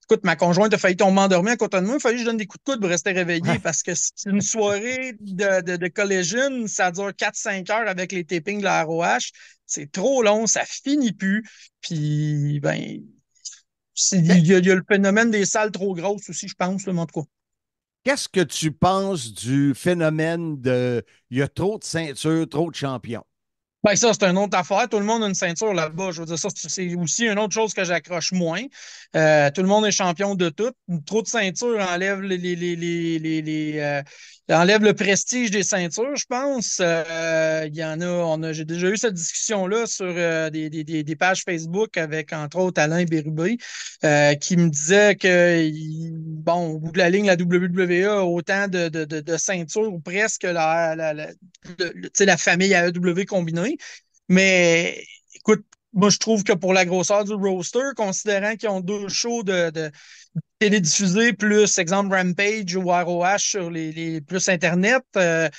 Speaker 13: écoute, ma conjointe a failli tomber endormie à côté de moi. Il fallait que je donne des coups de coude pour rester réveillé parce que c'est une soirée de Collision, ça dure 4-5 heures avec les tapings de la ROH. C'est trop long, ça finit plus. Puis, ben, il y a le phénomène des salles trop grosses aussi, je pense, là, en tout cas.
Speaker 9: Qu'est-ce que tu penses du phénomène de il y a trop de ceintures, trop de champions?
Speaker 13: Ben ça, c'est une autre affaire. Tout le monde a une ceinture là-bas. Je veux dire, ça, c'est aussi une autre chose que j'accroche moins. Tout le monde est champion de tout. Trop de ceintures enlève enlève le prestige des ceintures, je pense. Il y en a, j'ai déjà eu cette discussion-là sur des pages Facebook avec, entre autres, Alain Bérubé, qui me disait que, bon, au bout de la ligne, la WWE a autant de ceintures ou presque la famille AEW combinée. Mais écoute, moi, je trouve que pour la grosseur du roster, considérant qu'ils ont 2 shows de télédiffusés, plus exemple Rampage ou ROH sur les plus Internet, il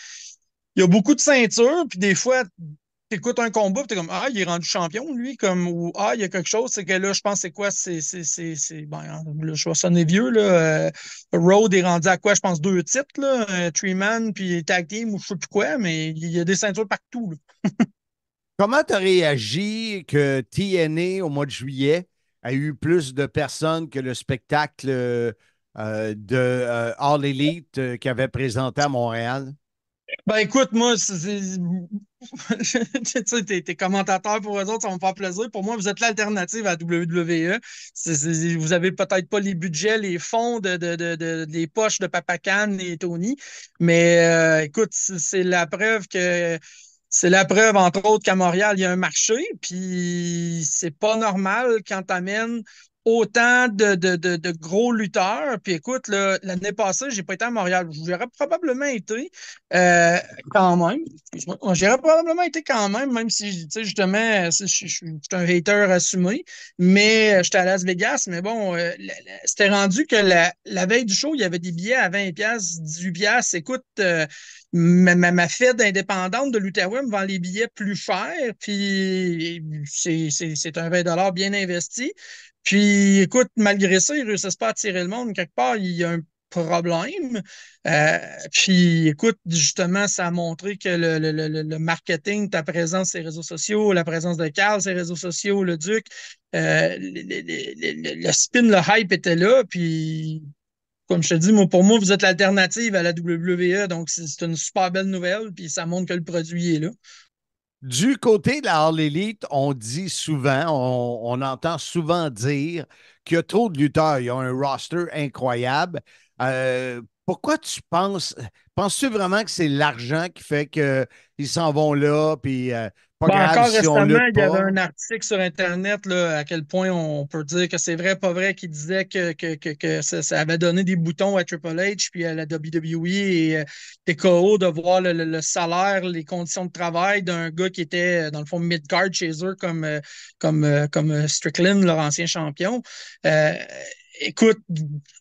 Speaker 13: y a beaucoup de ceintures, puis des fois, tu écoutes un combat, tu es comme ah, il est rendu champion, lui, comme ou ah, il y a quelque chose, c'est que là, je pense c'est quoi? Ben, là, je vais sonner vieux, là. Road est rendu à quoi? Je pense 2 titres, là, Three-Man, puis Tag Team, ou je sais plus quoi, mais il y a des ceintures partout, là.
Speaker 9: Comment tu as réagi que TNA, au mois de juillet, a eu plus de personnes que le spectacle de All Elite qu'il avait présenté à Montréal?
Speaker 13: Ben écoute, moi, t'es commentateur pour eux autres, ça va me faire plaisir. Pour moi, vous êtes l'alternative à la WWE. Vous avez peut-être pas les budgets, les fonds des poches de Papa Can et Tony, mais écoute, c'est la preuve entre autres, qu'à Montréal, il y a un marché, puis c'est pas normal quand t'amènes autant de gros lutteurs. Puis écoute, l'année passée, j'ai pas été à Montréal. J'aurais probablement été quand même. J'aurais probablement été quand même si, tu sais, justement, je suis un hater assumé, mais j'étais à Las Vegas. Mais bon, c'était rendu que la veille du show, il y avait des billets à 20$, 18$. Écoute, ma fête indépendante de l'Outaouais me vend les billets plus chers, puis c'est un 20$ bien investi. Puis, écoute, malgré ça, ils ne réussissent pas à attirer le monde. Quelque part, il y a un problème. Puis, écoute, justement, ça a montré que le marketing, ta présence sur les réseaux sociaux, la présence de Carl sur les réseaux sociaux, le Duc, le spin, le hype était là. Puis, comme je te dis, pour moi, vous êtes l'alternative à la WWE. Donc, c'est une super belle nouvelle. Puis, ça montre que le produit est là.
Speaker 9: Du côté de la All Elite, on dit souvent, on entend souvent dire qu'il y a trop de lutteurs. Il y a un roster incroyable. Pourquoi tu penses-tu vraiment que c'est l'argent qui fait qu'ils s'en vont là? Puis pas
Speaker 13: Ben,
Speaker 9: grave
Speaker 13: encore
Speaker 9: si on
Speaker 13: récemment,
Speaker 9: lutte
Speaker 13: il y avait
Speaker 9: pas.
Speaker 13: un article sur Internet là, à quel point on peut dire que c'est vrai, pas vrai, qui disait que ça avait donné des boutons à Triple H puis à la WWE et TKO de voir le salaire, les conditions de travail d'un gars qui était, dans le fond, mid-card chez eux comme Strickland, leur ancien champion. Écoute,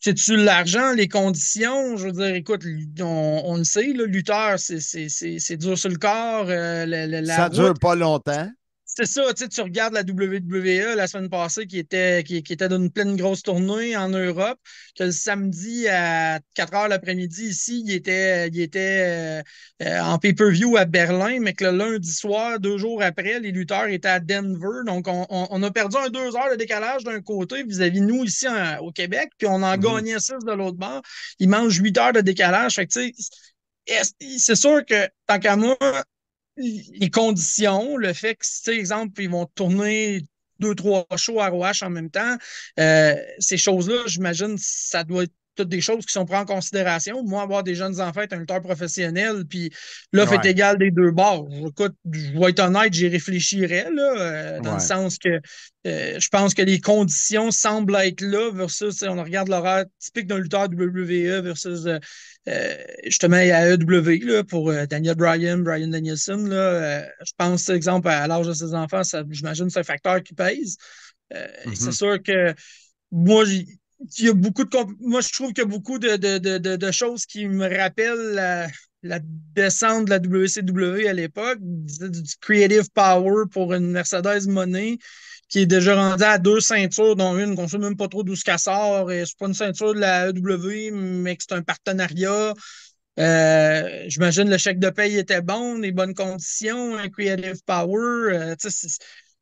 Speaker 13: sais-tu l'argent, les conditions? Je veux dire, écoute, on le sait, le lutteur, c'est dur sur le corps. La
Speaker 9: Ça dure
Speaker 13: route,
Speaker 9: pas longtemps.
Speaker 13: c'est ça, tu regardes la WWE la semaine passée qui était d'une pleine grosse tournée en Europe, que le samedi à 4 heures l'après-midi ici, il était en pay-per-view à Berlin, mais que le lundi soir, 2 jours après, les lutteurs étaient à Denver. Donc, on a perdu 2 heures de décalage d'un côté vis-à-vis nous ici au Québec, puis on en gagnait 6 de l'autre bord. Ils mangent 8 heures de décalage. Fait que, tu sais, c'est sûr que, tant qu'à moi, les conditions, le fait que, tu sais, exemple, ils vont tourner 2, 3 shows à ROH en même temps, ces choses-là, j'imagine, ça doit être toutes des choses qui sont prises en considération. Moi, avoir des jeunes enfants, être un lutteur professionnel, puis l'offre est égale des deux bords. Écoute, je vais être honnête, j'y réfléchirais, là, dans le sens que je pense que les conditions semblent être là versus, on regarde l'horaire typique d'un lutteur WWE versus justement à AEW là, pour Daniel Bryan Danielson. Là, je pense, exemple, à l'âge de ses enfants, j'imagine que c'est un facteur qui pèse. C'est sûr que moi, il y a beaucoup moi, je trouve qu'il y a beaucoup de choses qui me rappellent la descente de la WCW à l'époque, du creative power pour une Mercedes Moné qui est déjà rendue à 2 ceintures, dont une qu'on ne sait même pas trop d'où ce qu'elle sort. C'est pas une ceinture de la AEW, mais que c'est un partenariat. J'imagine le chèque de paye était bon, les bonnes conditions, un creative power.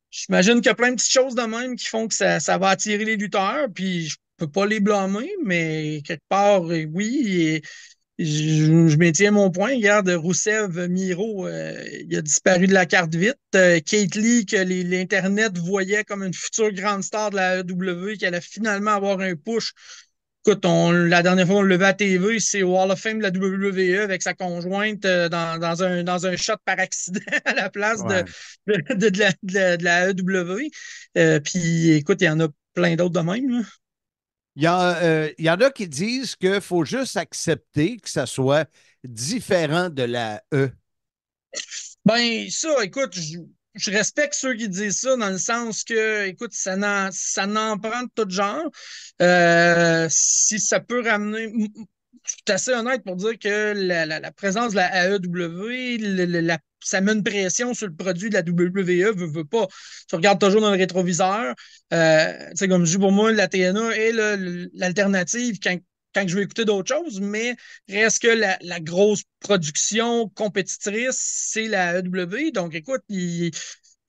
Speaker 13: J'imagine qu'il y a plein de petites choses de même qui font que ça va attirer les lutteurs, puis je peux pas les blâmer, mais quelque part, oui, et je maintiens mon point. Regarde, Rousseff, Miro, il a disparu de la carte vite. Kate Lee, que l'Internet voyait comme une future grande star de la AEW, qui allait finalement avoir un push. Écoute, la dernière fois qu'on le levait à TV, c'est au Hall of Fame de la WWE avec sa conjointe dans un shot par accident à la place de la AEW. Puis écoute, il y en a plein d'autres de même. Là.
Speaker 9: Il y en a qui disent qu'il faut juste accepter que ça soit différent de la E.
Speaker 13: Ben, ça, écoute, je respecte ceux qui disent ça dans le sens que, écoute, ça n'en prend de tout genre. Si ça peut ramener. Je suis assez honnête pour dire que la présence de la AEW, ça met une pression sur le produit de la WWE, veut pas. Tu regardes toujours dans le rétroviseur. Tu sais, comme je dis, pour moi, la TNA est l'alternative quand je veux écouter d'autres choses, mais reste que la grosse production compétitrice, c'est la AEW. Donc, écoute, il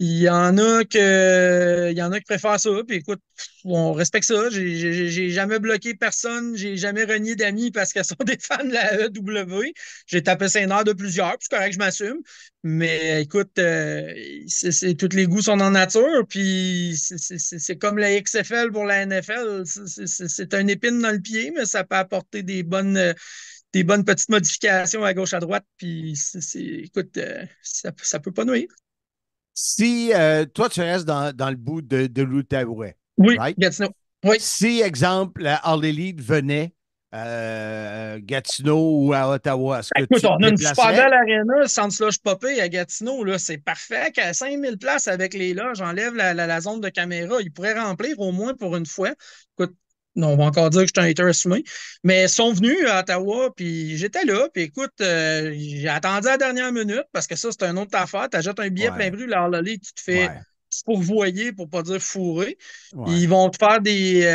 Speaker 13: y en a qui préfèrent ça. Puis écoute, on respecte ça. J'ai jamais bloqué personne. J'ai jamais renié d'amis parce qu'elles sont des fans de la AEW. J'ai tapé ses nerfs de plusieurs. Puis c'est correct, je m'assume. Mais écoute, tous les goûts sont en nature. Puis c'est comme la XFL pour la NFL. C'est un épine dans le pied, mais ça peut apporter des bonnes petites modifications à gauche, à droite. Puis écoute, ça peut pas nuire.
Speaker 9: Si toi, tu restes dans le bout de l'Outaouais.
Speaker 13: Oui,
Speaker 9: right?
Speaker 13: Gatineau. Oui.
Speaker 9: Si, exemple, la All Elite venait Gatineau ou à Ottawa, est-ce que
Speaker 13: écoute,
Speaker 9: tu
Speaker 13: on a une
Speaker 9: déplacerais?
Speaker 13: super belle aréna, le centre slush popé à Gatineau, là, c'est parfait. Qu'à 5000 places avec les loges, j'enlève la zone de caméra. Ils pourraient remplir au moins pour une fois. Écoute, non, on va encore dire que je suis un hater assumé. Mais ils sont venus à Ottawa, puis j'étais là. Puis écoute, j'ai attendu à la dernière minute parce que ça, c'est une autre affaire. Tu achètes un billet plein prix, la All Elite, tu te fais pourvoyer, pour pas dire fourrer. Ils vont te faire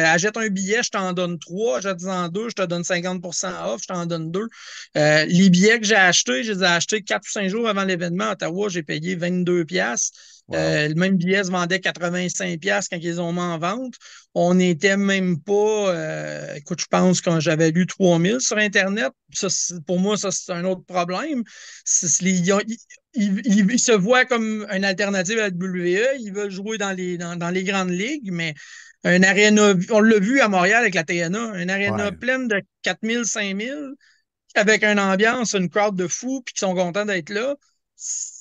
Speaker 13: achète un billet, je t'en donne 3. Achète-en 2, je te donne 50% off, je t'en donne 2. Les billets que j'ai achetés, je les ai achetés 4 ou 5 jours avant l'événement. À Ottawa, j'ai payé 22$. Le même billet se vendait 85$ quand ils ont mis en vente. On n'était même pas. Écoute, je pense que j'avais lu 3000 sur Internet. Ça, pour moi, ça, c'est un autre problème. Ils se voient comme une alternative à la WWE. Ils veulent jouer dans les grandes ligues, mais un aréna, on l'a vu à Montréal avec la TNA, une aréna pleine de 4000, 5000, avec une ambiance, une crowd de fous, puis qui sont contents d'être là.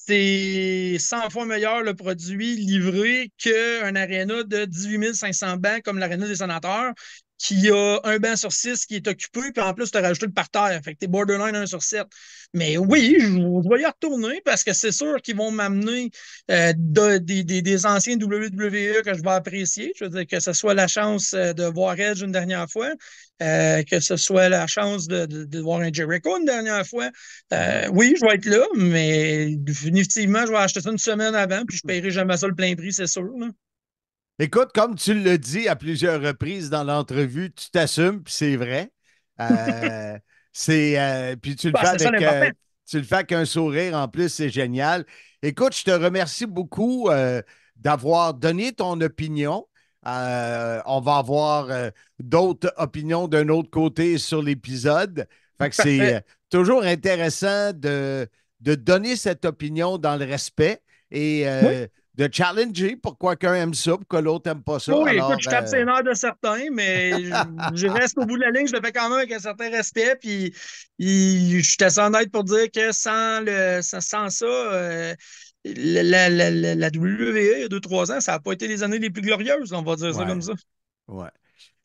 Speaker 13: c'est 100 fois meilleur le produit livré qu'un aréna de 18 500 bancs comme l'aréna des Sénateurs, qui a un banc sur 6 qui est occupé, puis en plus, tu as rajouté le parterre. Fait que t'es borderline 1 sur 7. Mais oui, je vais y retourner parce que c'est sûr qu'ils vont m'amener des anciens WWE que je vais apprécier. Je veux dire, que ce soit la chance de voir Edge une dernière fois, que ce soit la chance de voir un Jericho une dernière fois. Oui, je vais être là, mais définitivement, je vais acheter ça une semaine avant, puis je ne paierai jamais ça le plein prix, c'est sûr. Là.
Speaker 9: Écoute, comme tu l'as dit à plusieurs reprises dans l'entrevue, tu t'assumes, puis c'est vrai. Puis tu le fais tu le fais avec un sourire en plus, c'est génial. Écoute, je te remercie beaucoup d'avoir donné ton opinion. On va avoir d'autres opinions d'un autre côté sur l'épisode. Fait que c'est toujours intéressant de donner cette opinion dans le respect et de challenger pourquoi qu'un aime ça, pourquoi l'autre n'aime pas ça.
Speaker 13: Oui,
Speaker 9: Alors,
Speaker 13: écoute, je tape ses nerfs de certains, mais je reste au bout de la ligne, je le fais quand même avec un certain respect, puis je suis assez honnête pour dire que sans ça, la WWE, il y a 2-3 ans, ça n'a pas été les années les plus glorieuses, on va dire ça comme ça.
Speaker 9: Ouais.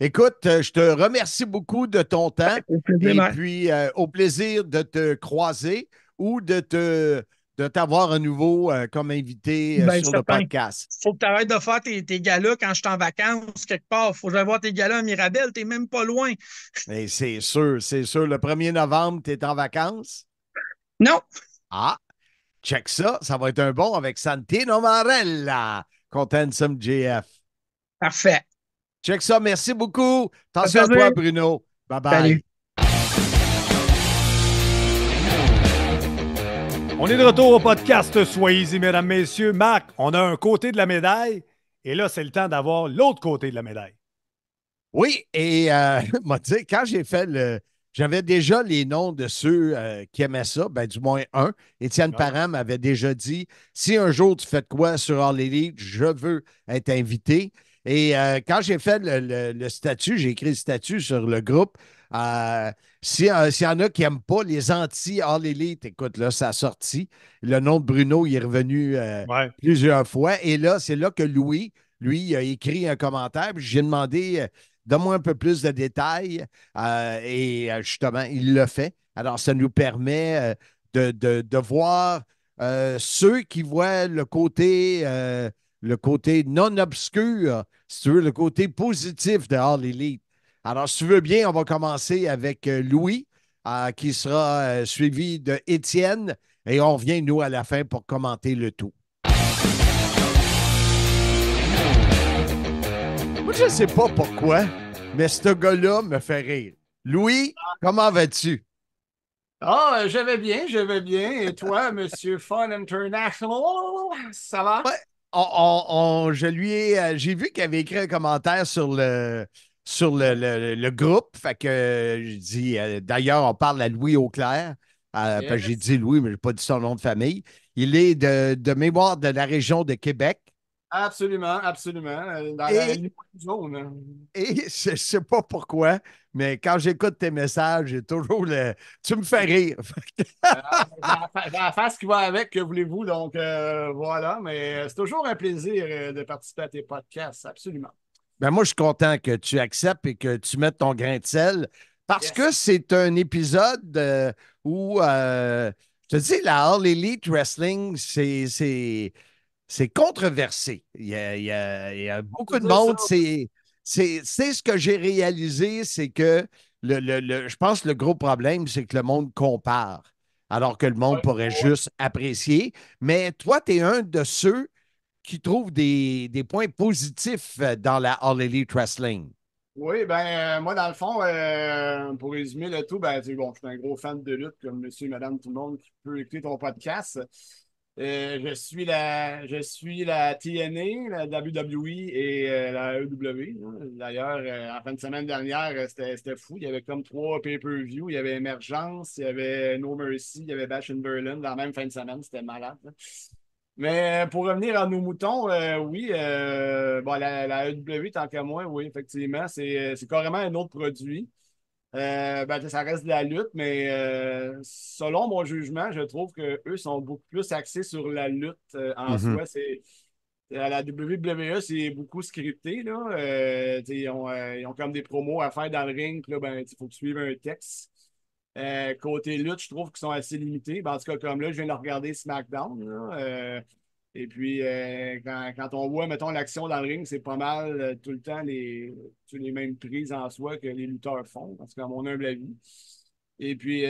Speaker 9: Écoute, je te remercie beaucoup de ton temps et puis au plaisir de te croiser ou de t'avoir à nouveau comme invité sur le podcast.
Speaker 13: Il faut que tu arrêtes de faire tes galas quand je suis en vacances quelque part. Il faut que j'aille voir tes galas à Mirabel. Tu n'es même pas loin.
Speaker 9: Mais c'est sûr, c'est sûr. Le 1er novembre, tu es en vacances?
Speaker 13: Non.
Speaker 9: Ah, check ça. Ça va être un bon avec Santino Marella contre Handsome JF.
Speaker 13: Parfait.
Speaker 9: Check ça. Merci beaucoup. Attention à toi, Bruno. Bye-bye. Salut.
Speaker 8: On est de retour au podcast Soyez-y, mesdames, messieurs. Marc, on a un côté de la médaille et là, c'est le temps d'avoir l'autre côté de la médaille.
Speaker 9: Oui, et m'a dit, quand j'ai fait j'avais déjà les noms de ceux qui aimaient ça, ben, du moins un. Étienne Parent m'avait déjà dit, si un jour tu fais de quoi sur All Elite, je veux être invité. Et quand j'ai fait le statut, j'ai écrit le statut sur le groupe. S'il y en a qui n'aiment pas les anti-All Elite, écoute, là, ça a sorti. Le nom de Bruno, il est revenu plusieurs fois. Et là, c'est là que Louis, lui, il a écrit un commentaire. J'ai demandé, donne-moi un peu plus de détails. Et justement, il l'a fait. Alors, ça nous permet de voir ceux qui voient le côté non obscur, si tu veux, le côté positif de All Elite. Alors, si tu veux bien, on va commencer avec Louis, qui sera suivi de Étienne, et on revient, nous, à la fin pour commenter le tout. Moi, je ne sais pas pourquoi, mais ce gars-là me fait rire. Louis, comment vas-tu?
Speaker 14: Ah, je vais bien, je vais bien. Et toi, Monsieur Fun International, ça va?
Speaker 9: Ouais, j'ai vu qu'il avait écrit un commentaire sur le groupe. Fait que je dis, d'ailleurs, on parle à Louis Auclair. Parce que j'ai dit Louis, mais je n'ai pas dit son nom de famille. Il est de mémoire de la région de Québec.
Speaker 14: Absolument, absolument. Dans la zone.
Speaker 9: Et je ne sais pas pourquoi, mais quand j'écoute tes messages, j'ai toujours tu me fais rire.
Speaker 14: J'ai la face qui va avec, que voulez-vous. Donc, voilà. Mais c'est toujours un plaisir de participer à tes podcasts, absolument.
Speaker 9: Ben moi, je suis content que tu acceptes et que tu mettes ton grain de sel parce que c'est un épisode où, je te dis, la All Elite Wrestling, c'est controversé. Il y a beaucoup de monde. C'est ce que j'ai réalisé, c'est que je pense que le gros problème, c'est que le monde compare, alors que le monde pourrait juste apprécier. Mais toi, tu es un de ceux qui trouvent des points positifs dans la All Elite Wrestling.
Speaker 14: Oui, moi, dans le fond, pour résumer le tout, je suis un gros fan de lutte, comme monsieur et madame, tout le monde qui peut écouter ton podcast. Je suis la TNA, la WWE et la AEW. D'ailleurs, en fin de semaine dernière, c'était fou. Il y avait comme 3 pay-per-view. Il y avait Emergence, il y avait No Mercy, il y avait Bash in Berlin dans la même fin de semaine. C'était malade. Mais pour revenir à nos moutons, oui, la AEW, tant qu'à moi, oui, effectivement, c'est carrément un autre produit. Ça reste de la lutte, mais selon mon jugement, je trouve qu'eux sont beaucoup plus axés sur la lutte en soi. À la WWE, c'est beaucoup scripté. Là. Ils ont comme des promos à faire dans le ring. Puis là, il faut que tu suives un texte. Côté lutte, je trouve qu'ils sont assez limités. En tout cas, comme là, je viens de regarder SmackDown. Là, et puis, quand on voit, mettons, l'action dans le ring, c'est pas mal tout le temps les mêmes prises en soi que les lutteurs font, parce qu'à mon humble avis. Et puis,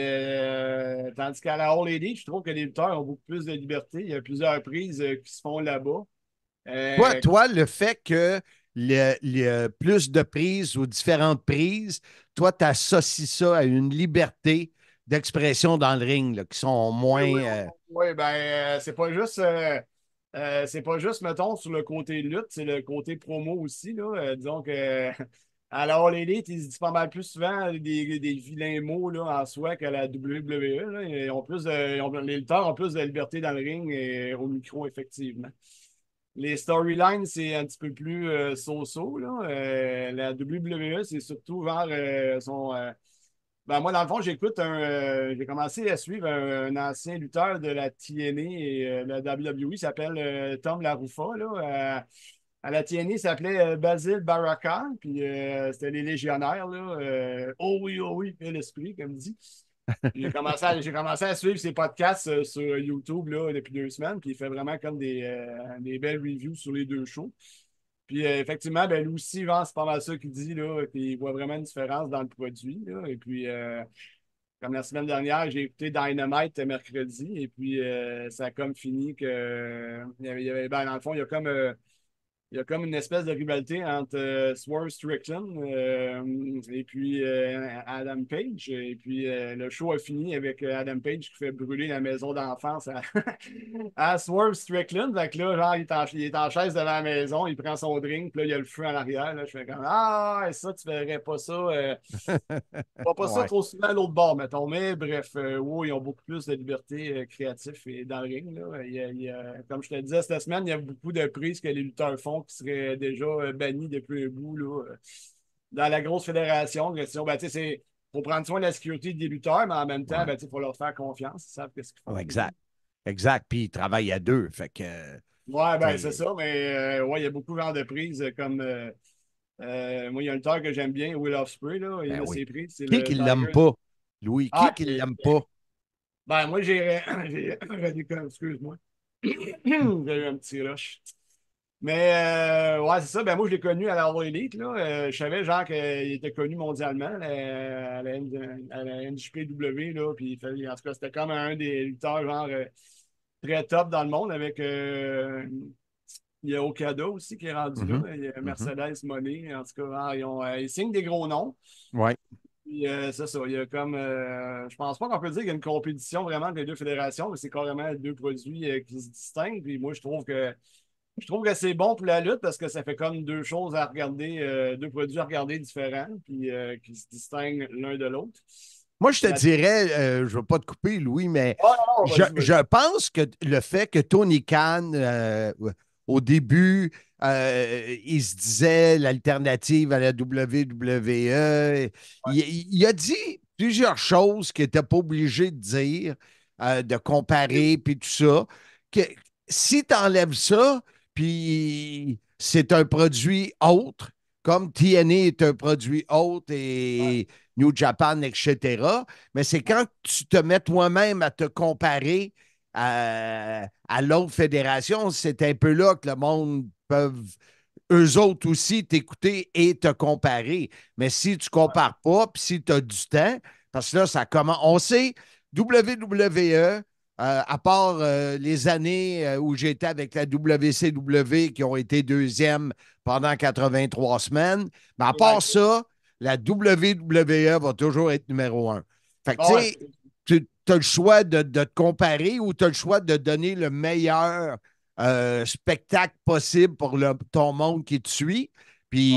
Speaker 14: tandis qu'à la All Elite, je trouve que les lutteurs ont beaucoup plus de liberté. Il y a plusieurs prises qui se font là-bas.
Speaker 9: Toi, le fait que plus de prises ou différentes prises, toi, tu associes ça à une liberté d'expression dans le ring, là, qui sont moins.
Speaker 14: Oui, c'est pas juste, mettons, sur le côté lutte, c'est le côté promo aussi. Là. Disons que à la All Elite, ils se disent pas mal plus souvent des vilains mots là, en soi qu'à la WWE. Là. Les lutteurs ont plus de liberté dans le ring et au micro, effectivement. Les storylines, c'est un petit peu plus so-so. Là. La WWE, c'est surtout vers moi, dans le fond, j'ai commencé à suivre un ancien lutteur de la TNA et la WWE, il s'appelle Tom LaRuffa. Là. À la TNA, il s'appelait Basil Baraka, puis c'était les légionnaires. Là. Oh oui, et l'esprit, comme dit. J'ai commencé à suivre ses podcasts sur YouTube là, depuis 2 semaines, puis il fait vraiment comme des belles reviews sur les deux shows. Puis effectivement, lui aussi, c'est pas mal ça qu'il dit, là, puis il voit vraiment une différence dans le produit. Là. Et puis, comme la semaine dernière, j'ai écouté Dynamite mercredi, et puis ça a comme fini que, dans le fond, il y a comme une espèce de rivalité entre Swerve Strickland et puis Adam Page. Et puis le show a fini avec Adam Page qui fait brûler la maison d'enfance à Swerve Strickland. Fait que là, genre, il est en chaise devant la maison, il prend son drink, puis là, il y a le feu en arrière. Là, je fais comme Ah, ça, tu verrais pas ça. Pas ça trop souvent à l'autre bord, mettons. Mais bref, ils ont beaucoup plus de liberté créative et dans le ring. Là. Comme je te disais, cette semaine, il y a beaucoup de prises que les lutteurs font qui seraient déjà bannis depuis un bout là, dans la grosse fédération. C'est pour prendre soin de la sécurité des lutteurs, mais en même temps, il faut leur faire confiance. Ils savent ce qu'ils font.
Speaker 9: Exact. Exact. Puis ils travaillent à deux. Fait que,
Speaker 14: c'est ça, mais il y a beaucoup de prises comme. Moi, il y a un lutteur que j'aime bien, Will Ospreay. Là, il a ses prises.
Speaker 9: Qui ne l'aime pas? Louis, qui ne l'aime pas?
Speaker 14: Moi, excuse-moi. J'ai eu un petit rush. Mais c'est ça. Moi, je l'ai connu à la All Elite. Là. Je savais genre qu'il était connu mondialement à la NJPW. Là, puis, en tout cas, c'était comme un des lutteurs genre très top dans le monde avec il y a Okada aussi qui est rendu là. Il y a Mercedes Moné. En tout cas, ils signent des gros noms.
Speaker 9: Ouais.
Speaker 14: Puis c'est ça. Il y a comme je pense pas qu'on peut dire qu'il y a une compétition vraiment entre les deux fédérations, mais c'est carrément deux produits qui se distinguent. Puis moi, je trouve que c'est bon pour la lutte parce que ça fait comme deux choses à regarder, deux produits à regarder différents, puis qui se distinguent l'un de l'autre.
Speaker 9: Moi, je te dirais, je ne veux pas te couper, Louis, mais je pense que le fait que Tony Khan, au début, il se disait l'alternative à la WWE, il a dit plusieurs choses qu'il n'était pas obligé de dire, de comparer, puis tout ça, que si tu enlèves ça, puis c'est un produit autre, comme TNA est un produit autre et New Japan, etc. Mais c'est quand tu te mets toi-même à te comparer à l'autre fédération, c'est un peu là que le monde peut, eux autres aussi, t'écouter et te comparer. Mais si tu ne compares pas, puis si tu as du temps, parce que là, ça commence. On sait, WWE, à part les années où j'étais avec la WCW qui ont été deuxième pendant 83 semaines, mais à part ça, la WWE va toujours être numéro un. Fait que, tu as le choix de te comparer ou tu as le choix de donner le meilleur spectacle possible pour ton monde qui te suit. Puis,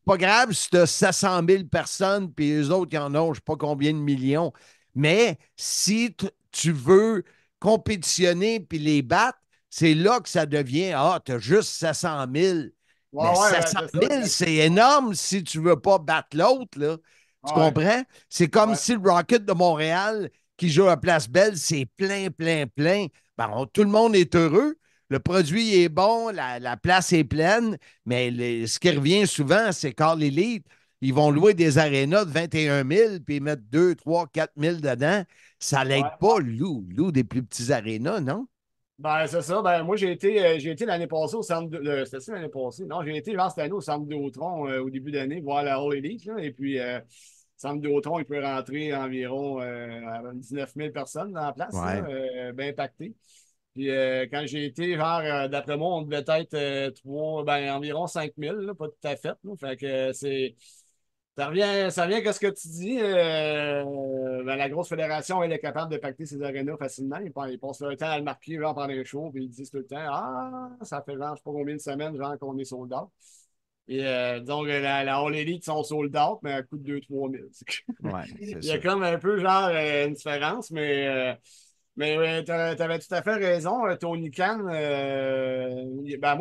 Speaker 9: pas grave si tu as 700 000 personnes, puis eux autres, ils en ont, je ne sais pas combien de millions. Mais si tu veux compétitionner puis les battre, c'est là que ça devient tu as juste 700 000. Mais 700 000, c'est énorme si tu ne veux pas battre l'autre. Là. Tu comprends? C'est comme si le Rocket de Montréal qui joue à Place Belle, c'est plein. Ben, tout le monde est heureux. Le produit est bon, la place est pleine, mais ce qui revient souvent, c'est qu'All Elite, ils vont louer des arénas de 21 000 puis ils mettent 2, 3, 4 000 dedans. Ça l'aide pas, Lou, des plus petits arénas, non?
Speaker 14: Ben, c'est ça. Ben, moi, j'ai été l'année passée au centre de. C'était ça l'année passée? Non, j'ai été cette année au centre Vidéotron au début d'année, voir la All Elite. Là, et puis, le centre Vidéotron, il peut rentrer environ 19 000 personnes dans la place, bien impacté. Puis quand j'ai été, d'après moi, on devait être environ 5 000, là, pas tout à fait. Là, fait que c'est. Ça revient à ce que tu dis. La grosse fédération, elle est capable de pacter ses arénas facilement. Ils passent leur temps à le marquer pendant les shows, puis ils disent tout le temps ça fait je sais pas combien de semaines qu'on est sold out. Et disons que la All Elite sont sold out, mais à coût de 2-3 000. Il y a comme un peu une différence, mais tu avais tout à fait raison. Tony Khan, moi,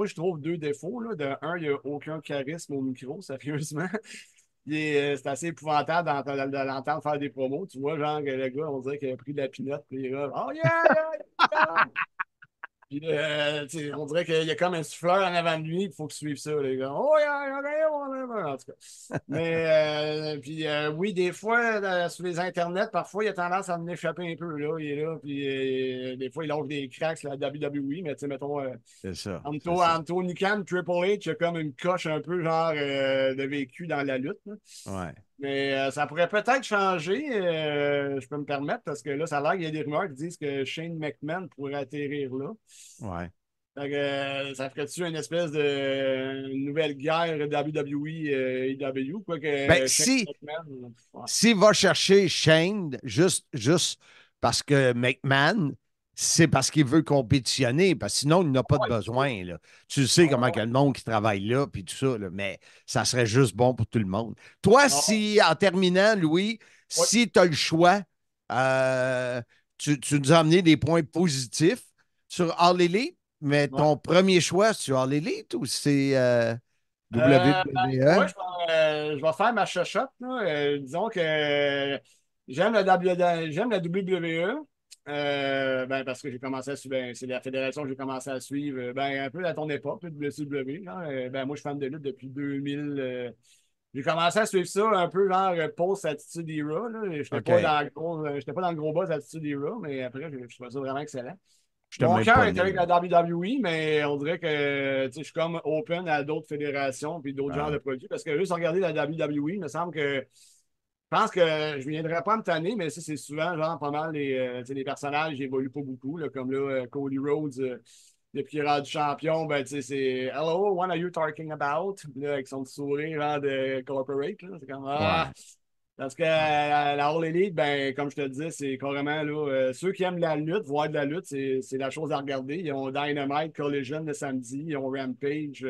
Speaker 14: je trouve 2 défauts. Là. De un, il n'y a aucun charisme au micro, sérieusement. C'est assez épouvantable de l'entendre faire des promos. Tu vois, genre, le gars, on dirait qu'il a pris de la pinotte, puis il est là, oh yeah! Puis, on dirait qu'il y a comme un souffleur en avant de lui, il faut qu'il suive ça, les gars. Oh yeah, en tout cas. Mais, oui, des fois, sur les internets, parfois, il a tendance à m'échapper échapper un peu, là. Il est là, puis des fois, il offre des cracks sur la WWE, mais tu sais, mettons, Tony Khan, Triple H, il a comme une coche un peu, genre, de vécu dans la lutte. Là.
Speaker 9: Ouais.
Speaker 14: Mais ça pourrait peut-être changer, je peux me permettre, parce que là, ça a l'air qu'il y a des rumeurs qui disent que Shane McMahon pourrait atterrir là.
Speaker 9: Ouais.
Speaker 14: Fait que, ça ferait-tu une espèce de nouvelle guerre WWE EW? Quoi que
Speaker 9: s'il va chercher Shane, juste parce que McMahon, c'est parce qu'il veut compétitionner, parce que sinon, il n'a pas de besoin. Là. Tu sais comment il y a le monde qui travaille là, puis tout ça, là, mais ça serait juste bon pour tout le monde. Toi, si, en terminant, Louis, si tu as le choix, tu nous as amené des points positifs sur All Elite, mais ton premier choix, c'est sur All Elite ou c'est WWE?
Speaker 14: Moi, je vais faire ma chuchote. Disons que j'aime la WWE. Parce que j'ai commencé à suivre, c'est la fédération que j'ai commencé à suivre, un peu à ton époque, le WCW. Moi, je suis fan de lutte depuis 2000. J'ai commencé à suivre ça un peu genre post-Attitude Era. Je n'étais pas dans le gros buzz Attitude Era, mais après, je trouvais ça vraiment excellent. Mon cœur est avec la WWE, mais on dirait que je suis comme open à d'autres fédérations et d'autres genres de produits. Parce que juste regarder la WWE, il me semble que je pense que je ne viendrai pas me tanner, mais ça, c'est souvent genre pas mal les personnages n'évoluent pas beaucoup. Là, comme là, Cody Rhodes, depuis qu'il est rendu champion, c'est Hello, what are you talking about? Là, avec son petit sourire genre de corporate. C'est comme Parce que la All Elite, comme je te le disais, c'est carrément là, ceux qui aiment la lutte, voir de la lutte, c'est la chose à regarder. Ils ont Dynamite, Collision le samedi, ils ont Rampage.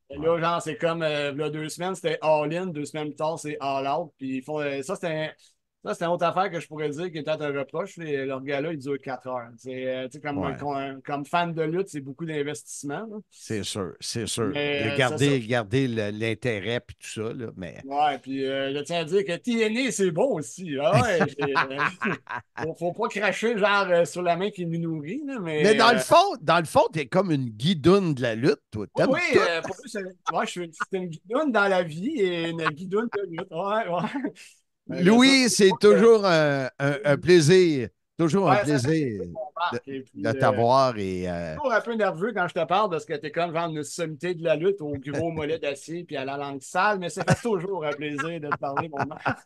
Speaker 14: Là, genre, c'est comme là, 2 semaines, c'était All-In, 2 semaines plus tard, c'est All-Out. Puis ils font ça, c'est une autre affaire que je pourrais dire qui est peut-être un reproche. Leur gars-là, il dure 4 heures. Comme fan de lutte, c'est beaucoup d'investissement.
Speaker 9: C'est sûr. De garder l'intérêt et tout ça. Là, mais...
Speaker 14: Ouais, puis je tiens à dire que TNA, c'est bon aussi. Faut pas cracher genre sur la main qui nous nourrit. Là, mais
Speaker 9: dans le fond, t'es comme une guidoune de la lutte, toi.
Speaker 14: Oui, pour moi, je suis une guidoune dans la vie et une guidoune de lutte. Ouais.
Speaker 9: Louis, c'est toujours un plaisir. Toujours un plaisir de t'avoir.
Speaker 14: Je suis toujours un peu nerveux quand je te parle parce que tu es comme genre une sommité de la lutte au gros mollet d'acier puis à la langue sale, mais c'est toujours un plaisir de te parler, mon Marc.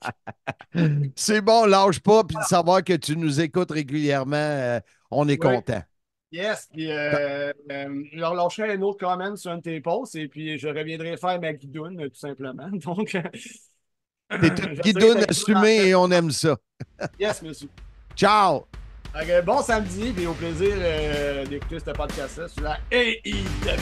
Speaker 9: C'est bon, lâche pas, puis de savoir que tu nous écoutes régulièrement, on est content.
Speaker 14: Yes, puis je leur lâcherai un autre comment sur un de tes posts et puis je reviendrai faire ma guidoune, tout simplement. Donc.
Speaker 9: T'es une guidoune assumée et on aime ça.
Speaker 14: Yes, monsieur.
Speaker 9: Ciao.
Speaker 14: Bon samedi et au plaisir d'écouter ce podcast-là sur la AEW.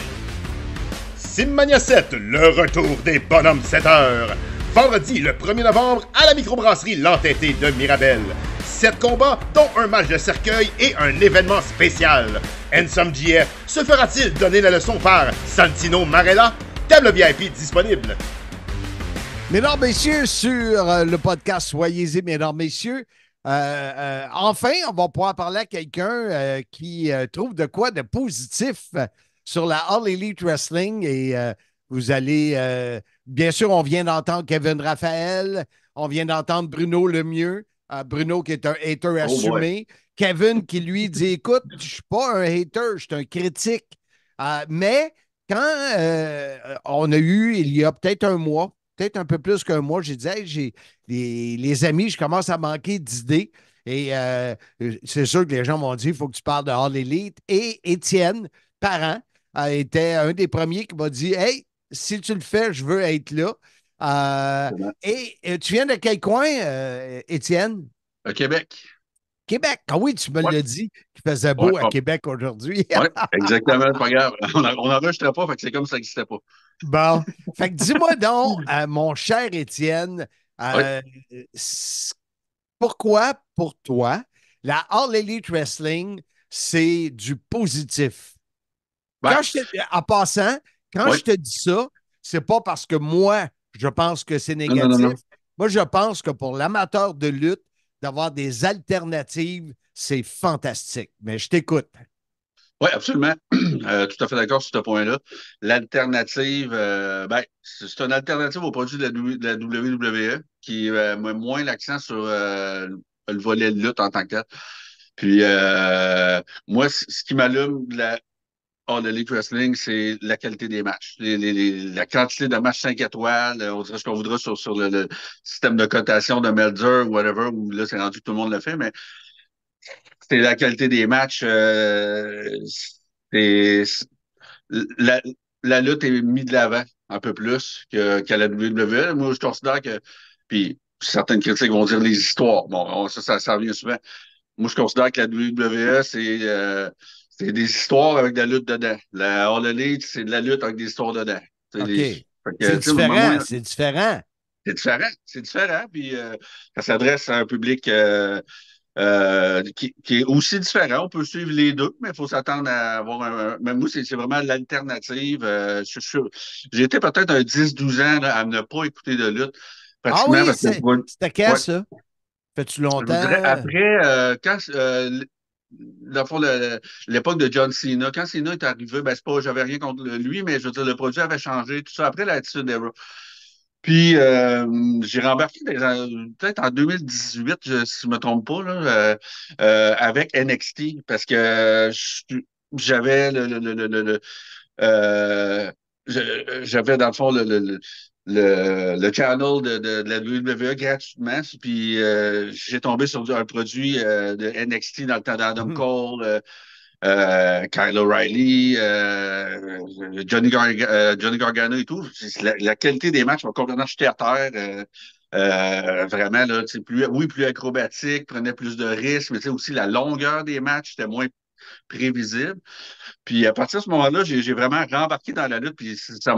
Speaker 10: Simmania 7, le retour des bonhommes 7 heures. Vendredi, le 1er novembre, à la microbrasserie L'Entêté de Mirabel. 7 combats, dont un match de cercueil et un événement spécial. Handsome GF se fera-t-il donner la leçon par Santino Marella? Table VIP disponible.
Speaker 9: Mesdames, messieurs, sur le podcast Soyez-y, mesdames, messieurs, enfin, on va pouvoir parler à quelqu'un qui trouve de quoi de positif sur la All Elite Wrestling et vous allez, bien sûr, on vient d'entendre Kevin Raphaël, on vient d'entendre Bruno Lemieux, Bruno qui est un hater assumé, Kevin qui lui dit, écoute, je ne suis pas un hater, je suis un critique, mais quand on a eu, il y a peut-être un mois, peut-être un peu plus qu'un mois, j'ai dit, hey, j'ai les amis, je commence à manquer d'idées. Et c'est sûr que les gens m'ont dit, il faut que tu parles de All Elite. Et Étienne Parent était un des premiers qui m'a dit, hey, si tu le fais, je veux être là. Et tu viens de quel coin, Étienne?
Speaker 15: Québec.
Speaker 9: Québec. Ah oui, tu me l'as dit qu'il faisait beau à Québec aujourd'hui.
Speaker 15: Oui, exactement, c'est pas grave. On n'enregistrait pas, fait que c'est comme ça n'existait pas.
Speaker 9: Bon, fait que dis-moi donc, mon cher Étienne, pourquoi pour toi, la All Elite Wrestling, c'est du positif? En passant, quand je te dis ça, c'est pas parce que moi, je pense que c'est négatif.
Speaker 15: Non.
Speaker 9: Moi, je pense que pour l'amateur de lutte, d'avoir des alternatives, c'est fantastique. Mais je t'écoute.
Speaker 15: Oui, absolument. Tout à fait d'accord sur ce point-là. L'alternative, c'est une alternative aux produits de la WWE qui met moins l'accent sur le volet de lutte en tant que tel. Puis, moi, ce qui m'allume de la All Elite Wrestling, c'est la qualité des matchs. La quantité de matchs 5 étoiles, on dirait ce qu'on voudra sur le système de cotation de Meltzer ou whatever, où là, c'est rendu que tout le monde le fait, mais c'est la qualité des matchs. La, la lutte est mise de l'avant un peu plus qu'à la WWE. Moi, je considère que, puis certaines critiques vont dire les histoires. Bon, ça revient souvent. Moi, je considère que la WWE, c'est des histoires avec de la lutte dedans. La All Elite, c'est de la lutte avec des histoires dedans.
Speaker 9: OK. C'est différent. C'est différent.
Speaker 15: C'est différent. Puis ça s'adresse à un public qui est aussi différent. On peut suivre les deux, mais il faut s'attendre à avoir mais moi, c'est vraiment l'alternative. J'ai été peut-être un 10-12 ans là, à ne pas écouter de lutte.
Speaker 9: Ah oui, c'était quand ça? Fais-tu longtemps?
Speaker 15: Je dirais après, quand dans le fond, l'époque de John Cena, quand Cena est arrivé, ben c'est pas, j'avais rien contre lui, mais je veux dire, le produit avait changé, tout ça, après l'Attitude Era. Puis, j'ai rembarqué peut-être en 2018, si je ne me trompe pas, là, avec NXT, parce que j'avais j'avais dans le fond le channel de la WWE gratuitement, puis j'ai tombé sur un produit de NXT dans le temps d'Adam Cole, Kyle O'Reilly, Johnny Gargano et tout. La qualité des matchs m'a complètement jeté à terre. Vraiment, là, plus acrobatique, prenait plus de risques, mais aussi la longueur des matchs était moins prévisible. Puis à partir de ce moment-là, j'ai vraiment rembarqué dans la lutte, puis c'était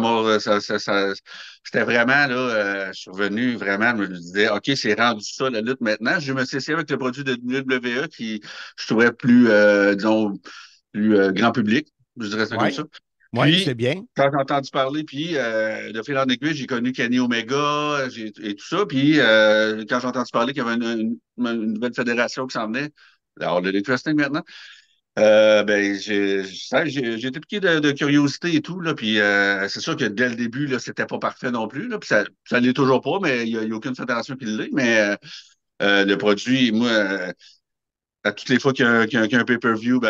Speaker 15: vraiment, là, je suis revenu vraiment, je me disais, OK, c'est rendu ça, la lutte maintenant. Je me suis essayé avec le produit de WWE qui, je trouvais plus, disons, plus grand public, je dirais ça comme ça.
Speaker 9: Oui, c'est bien.
Speaker 15: Quand j'ai entendu parler, puis de fil en aiguille, j'ai connu Kenny Omega et tout ça, puis quand j'ai entendu parler qu'il y avait une nouvelle fédération qui s'en venait, la All Elite Wrestling maintenant, j'ai été piqué de curiosité et tout, là, puis c'est sûr que dès le début, là, c'était pas parfait non plus, là, puis ça l'est toujours pas, mais il n'y a aucune fédération qui l'est, mais le produit, moi, à toutes les fois qu'il y a un pay-per-view,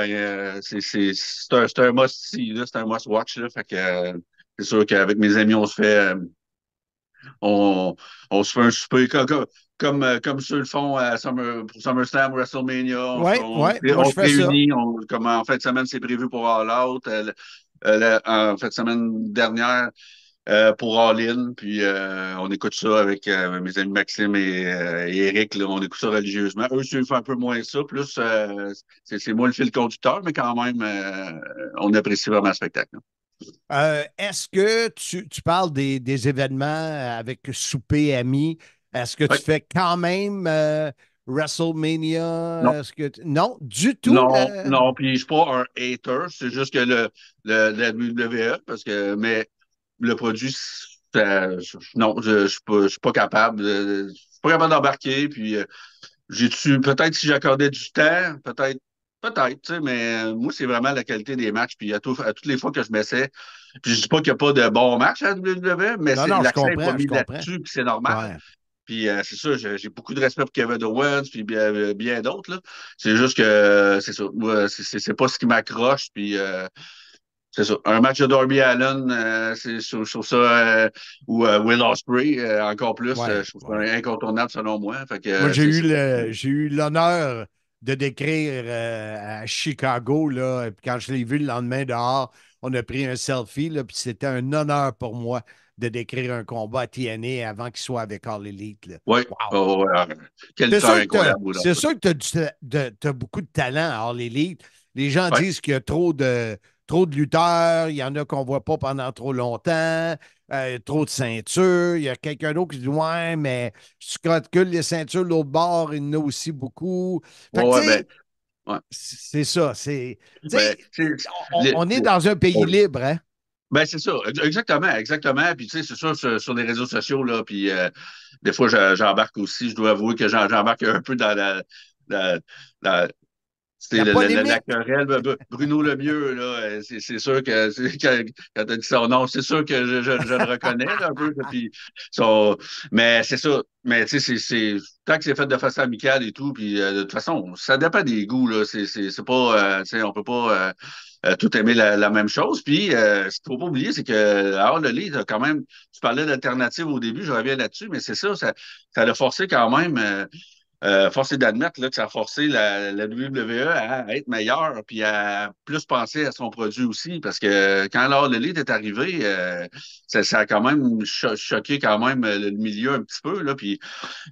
Speaker 15: c'est un must-see, c'est un must-watch, là, fait que c'est sûr qu'avec mes amis, on se fait un souper comme ceux le font pour SummerSlam, WrestleMania. On se réunit. Comme en fin de semaine, c'est prévu pour All Out. En fin de semaine dernière, pour All In. Puis on écoute ça avec mes amis Maxime et Eric. Là, on écoute ça religieusement. Eux, ils font un peu moins ça. Plus, c'est moi le fil conducteur, mais quand même, on apprécie vraiment le spectacle.
Speaker 9: Est-ce que tu parles des événements avec souper, amis? Est-ce que tu fais quand même WrestleMania?
Speaker 15: Non.
Speaker 9: Non, du tout?
Speaker 15: Non, puis je suis pas un hater. C'est juste que la WWE, mais le produit, Non, je suis pas capable. Je suis pas capable d'embarquer. Puis peut-être si j'accordais du temps, peut-être, tu sais, mais moi, c'est vraiment la qualité des matchs. Puis à toutes les fois que je m'essaie, puis je dis pas qu'il n'y a pas de bons matchs à la WWE, mais
Speaker 9: Non, non, je
Speaker 15: l'accent n'est pas
Speaker 9: comprends, je
Speaker 15: mis
Speaker 9: comprends.
Speaker 15: là-dessus, puis c'est normal.
Speaker 9: Ouais.
Speaker 15: Puis c'est ça, j'ai beaucoup de respect pour Kevin Owens, puis bien d'autres, là. C'est juste que c'est ça. Moi, c'est pas ce qui m'accroche, puis c'est ça. Un match de Darby Allin, je trouve ça, ou Will Ospreay, encore plus,
Speaker 9: Ouais,
Speaker 15: je trouve ça incontournable selon moi. Fait que,
Speaker 9: Moi, j'ai eu l'honneur de décrire à Chicago, là, puis quand je l'ai vu le lendemain dehors, on a pris un selfie, là, puis c'était un honneur pour moi de décrire un combat à TNA avant qu'il soit avec All Elite. Là.
Speaker 15: Oui,
Speaker 9: Wow.
Speaker 15: Quel temps incroyable.
Speaker 9: C'est sûr que tu as beaucoup de talent à All Elite. Les gens disent qu'il y a trop de lutteurs, il y en a qu'on ne voit pas pendant trop longtemps, trop de ceintures. Il y a quelqu'un d'autre qui dit ouais, mais si tu calcules les ceintures de l'autre bord, il y en a aussi beaucoup. Fait que, c'est ça. On est dans un pays libre, hein?
Speaker 15: Ben, c'est ça, exactement. Puis, tu sais, c'est sûr, sur les réseaux sociaux, là, puis des fois, j'embarque aussi. Je dois avouer que j'embarque un peu dans la c'était la querelle. Bruno Lemieux, là, c'est sûr que quand tu as dit son nom, c'est sûr que je le reconnais là, un peu. Puis, mais c'est ça. Mais tu sais, tant que c'est fait de façon amicale et tout, puis de toute façon, ça dépend des goûts. Là. C'est pas, tu sais, on peut pas tout aimer la même chose. Puis, ce qu'il faut pas oublier, c'est que alors le livre, quand même, tu parlais d'alternative au début, je reviens là-dessus, mais c'est ça a forcé quand même. Force est d'admettre là, que ça a forcé la WWE à être meilleure puis à plus penser à son produit aussi. Parce que quand l'All Elite est arrivé, ça a quand même choqué quand même le milieu un petit peu. Là, puis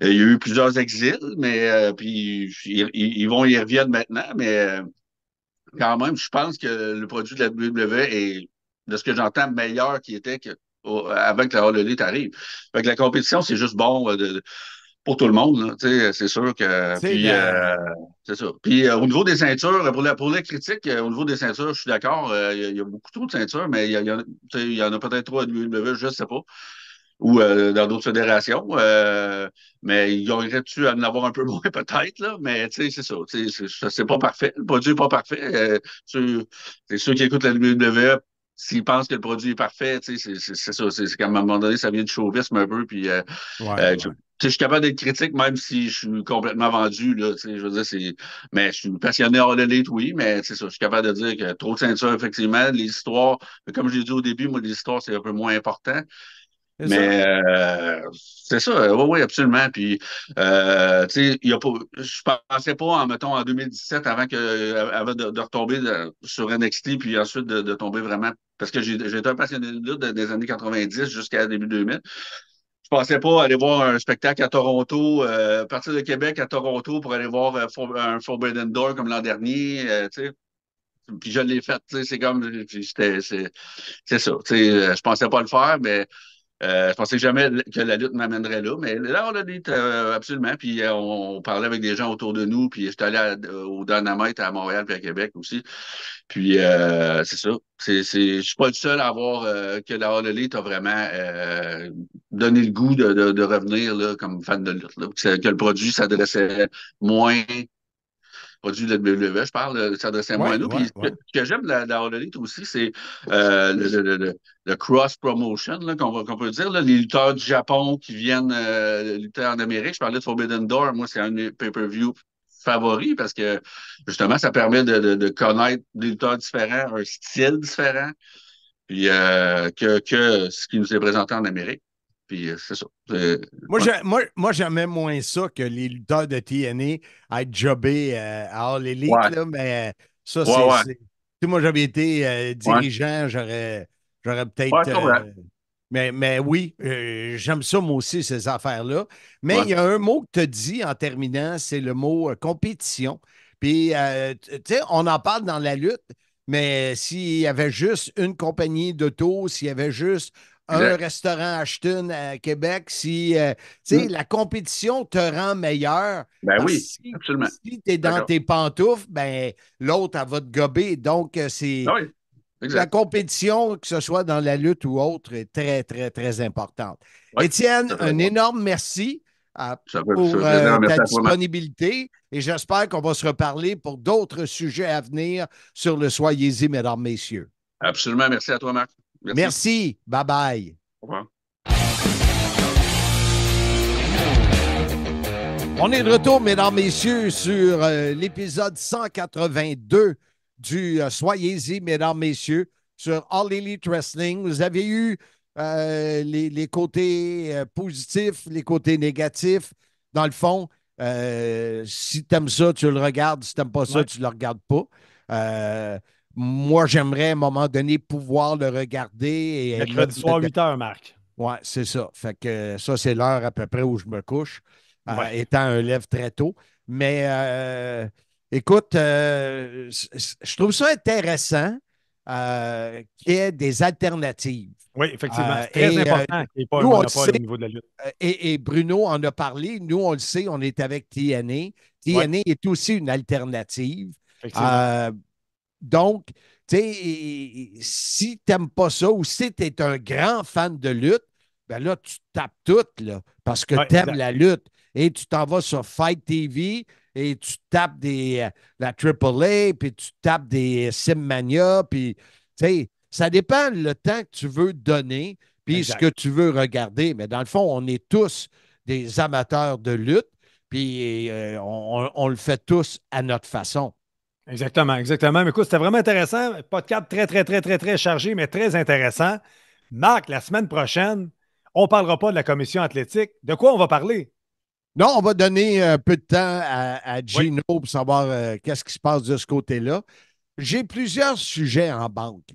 Speaker 15: il y a eu plusieurs exils, mais puis ils reviennent maintenant. Mais quand même, je pense que le produit de la WWE est, de ce que j'entends, meilleur qu'il était avant que la All Elite arrive. Fait que la compétition, c'est juste bon pour tout le monde, là, c'est sûr que. Puis, c'est ça. Puis, au niveau des ceintures, pour les critiques, au niveau des ceintures, je suis d'accord. Il y a beaucoup trop de ceintures, mais il y en a peut-être trop à WWE, je ne sais pas. Ou dans d'autres fédérations. Mais il y aurait-tu à en avoir un peu moins, peut-être, là. Mais, c'est ça. C'est pas parfait. Le produit n'est pas parfait. C'est ceux qui écoutent la WWE. S'ils pensent que le produit est parfait, c'est ça. C'est qu'à un moment donné, ça vient du chauvisme un peu. Puis, je suis capable d'être critique, même si je suis complètement vendu. Là, je veux dire, mais je suis passionné hors l'élite, oui, mais c'est ça. Je suis capable de dire que trop de ceintures, effectivement. Les histoires, comme j'ai dit au début, moi, les histoires, c'est un peu moins important. Mais c'est ça, oui, absolument. Puis, tu sais, je pensais pas, en 2017, avant de retomber sur NXT, puis ensuite de tomber vraiment, parce que j'ai été un passionné de lutte des années 90 jusqu'à début 2000. Je pensais pas aller voir un spectacle à Toronto, partir de Québec à Toronto pour aller voir un Forbidden Door comme l'an dernier, tu sais. Puis je l'ai fait, tu sais, c'est comme, c'est ça, tu sais, je pensais pas le faire, mais je pensais jamais que la lutte m'amènerait là, mais là, on l'a dit absolument. Puis on parlait avec des gens autour de nous, puis j'étais allé au Dynamite à Montréal puis à Québec aussi. Puis c'est ça. Je suis pas le seul à avoir que la All Elite a vraiment donné le goût de revenir là, comme fan de lutte. Là, que le produit s'adressait moins produit de la WWE, je parle, s'adressait moins à nous. Puis ce que j'aime de la All Elite aussi, c'est le cross-promotion, qu'on peut dire. Là, les lutteurs du Japon qui viennent lutter en Amérique. Je parlais de Forbidden Door. Moi, c'est un de mes pay-per-view favoris parce que, justement, ça permet de connaître des lutteurs différents, un style différent, puis que ce qui nous est présenté en Amérique. Puis c'est ça.
Speaker 9: Moi, j'aimais moins ça que les lutteurs de TNA à être jobés à All Elite, là, mais ça, c'est. Moi, j'avais été dirigeant, j'aurais peut-être. Mais oui, j'aime ça, moi aussi, ces affaires-là. Mais il y a un mot que tu as dit en terminant, c'est le mot compétition. Puis, tu sais, on en parle dans la lutte, mais s'il y avait juste une compagnie d'auto, s'il y avait juste un restaurant Ashton à Québec, si la compétition te rend meilleur.
Speaker 15: Ben oui, absolument.
Speaker 9: Si tu es dans tes pantoufles, ben l'autre, elle va te gober. Donc, c'est. La compétition, que ce soit dans la lutte ou autre, est très, très, très importante.
Speaker 15: Oui,
Speaker 9: Étienne, un énorme merci pour ta disponibilité et j'espère qu'on va se reparler pour d'autres sujets à venir sur le Soyez-y, mesdames, messieurs.
Speaker 15: Absolument. Merci à toi, Marc.
Speaker 9: Merci. Bye-bye.
Speaker 15: Au revoir.
Speaker 9: On est de retour, mesdames, messieurs, sur l'épisode 182 du Soyez-y, mesdames, messieurs, sur All Elite Wrestling. Vous avez eu les côtés positifs, les côtés négatifs. Dans le fond, si tu aimes ça, tu le regardes. Si tu n'aimes pas ça, tu ne le regardes pas. Moi, j'aimerais à un moment donné pouvoir le regarder.
Speaker 8: Mercredi soir, 8 h, Marc.
Speaker 9: Oui, c'est ça. Fait que ça, c'est l'heure à peu près où je me couche, étant un lève très tôt. Mais écoute, je trouve ça intéressant qu'il y ait des alternatives.
Speaker 8: Oui, effectivement. C'est très important qu'il n'y ait pas un monopole au niveau de la lutte.
Speaker 9: Et Bruno en a parlé. Nous, on le sait, on est avec TNA. TNA est aussi une alternative. Donc, tu sais, si tu n'aimes pas ça ou si tu es un grand fan de lutte, ben là, tu tapes tout, là, parce que tu aimes la lutte. Et tu t'en vas sur Fight TV et tu tapes la AAA, puis tu tapes des Simmania, puis, tu sais, ça dépend le temps que tu veux donner, puis ce que tu veux regarder. Mais dans le fond, on est tous des amateurs de lutte, puis on le fait tous à notre façon.
Speaker 8: Exactement, exactement. Mais écoute, c'était vraiment intéressant. Podcast très, très, très, très, très chargé, mais très intéressant. Marc, la semaine prochaine, on ne parlera pas de la commission athlétique. De quoi on va parler?
Speaker 9: Non, on va donner un peu de temps à Gino pour savoir qu'est-ce qui se passe de ce côté-là. J'ai plusieurs sujets en banque.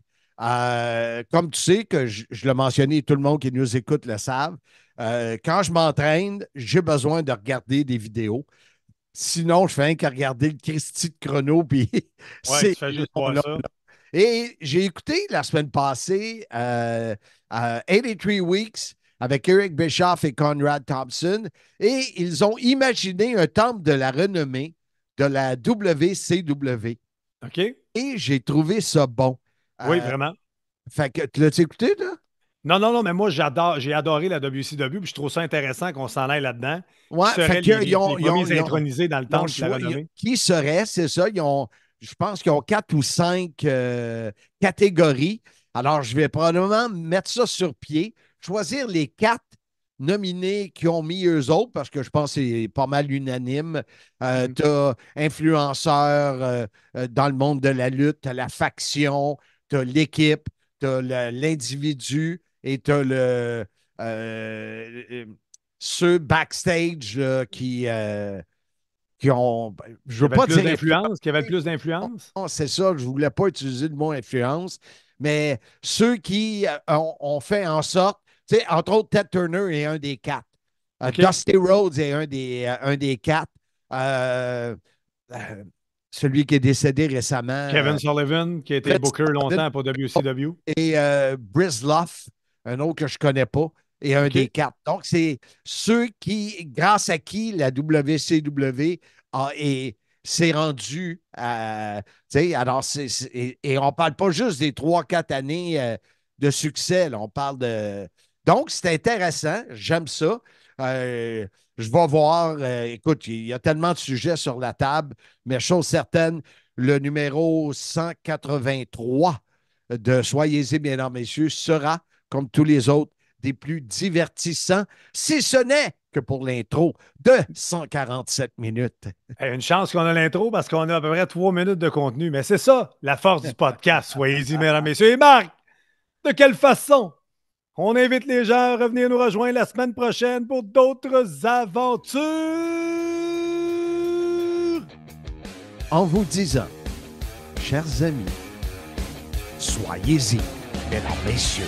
Speaker 9: Comme tu sais, que je l'ai mentionné, tout le monde qui nous écoute le savent, quand je m'entraîne, j'ai besoin de regarder des vidéos. Sinon, je fais rien qu'à regarder le Christy de chrono. Puis
Speaker 8: tu fais juste voir ça.
Speaker 9: Et j'ai écouté la semaine passée 83 Weeks avec Eric Bischoff et Conrad Thompson. Et ils ont imaginé un temple de la renommée de la WCW.
Speaker 8: OK.
Speaker 9: Et j'ai trouvé ça bon.
Speaker 8: Oui, vraiment.
Speaker 9: Fait que tu l'as-tu écouté, là?
Speaker 8: Non, mais moi, j'ai adoré la WCW, puis je trouve ça intéressant qu'on s'en aille là-dedans.
Speaker 9: Ouais,
Speaker 8: qui seraient les premiers intronisés dans le temple de la renommée?
Speaker 9: Qui serait, c'est ça, je pense qu'ils ont 4 ou 5 catégories. Alors, je vais probablement mettre ça sur pied, choisir les 4 nominés qui ont mis eux autres, parce que je pense que c'est pas mal unanime. Tu as influenceurs dans le monde de la lutte, tu as la faction, tu as l'équipe, tu as l'individu et tu as ceux backstage qui ont. Je veux pas dire
Speaker 8: d'influence, qui avaient le plus d'influence.
Speaker 9: Non, c'est ça, je ne voulais pas utiliser le mot influence, mais ceux qui ont fait en sorte, tu sais, entre autres, Ted Turner est un des 4. Dusty Rhodes est un des 4. Celui qui est décédé récemment.
Speaker 8: Kevin Sullivan, qui a été booker longtemps pour WCW.
Speaker 9: Et Brisloff, un autre que je ne connais pas, est un des 4. Donc, c'est ceux qui, grâce à qui la WCW s'est rendue à. Alors, et on ne parle pas juste des 3-4 années de succès. Là, on parle de. Donc, c'est intéressant. J'aime ça. Je vais voir. Écoute, il y a tellement de sujets sur la table, mais chose certaine, le numéro 183 de Soyez-y, mesdames, messieurs, sera, comme tous les autres, des plus divertissants, si ce n'est que pour l'intro de 147 minutes.
Speaker 8: Une chance qu'on a l'intro parce qu'on a à peu près 3 minutes de contenu. Mais c'est ça, la force du podcast. Soyez-y, mesdames, messieurs. Et Marc, de quelle façon on invite les gens à revenir nous rejoindre la semaine prochaine pour d'autres aventures?
Speaker 9: En vous disant, chers amis, soyez-y, mesdames, messieurs.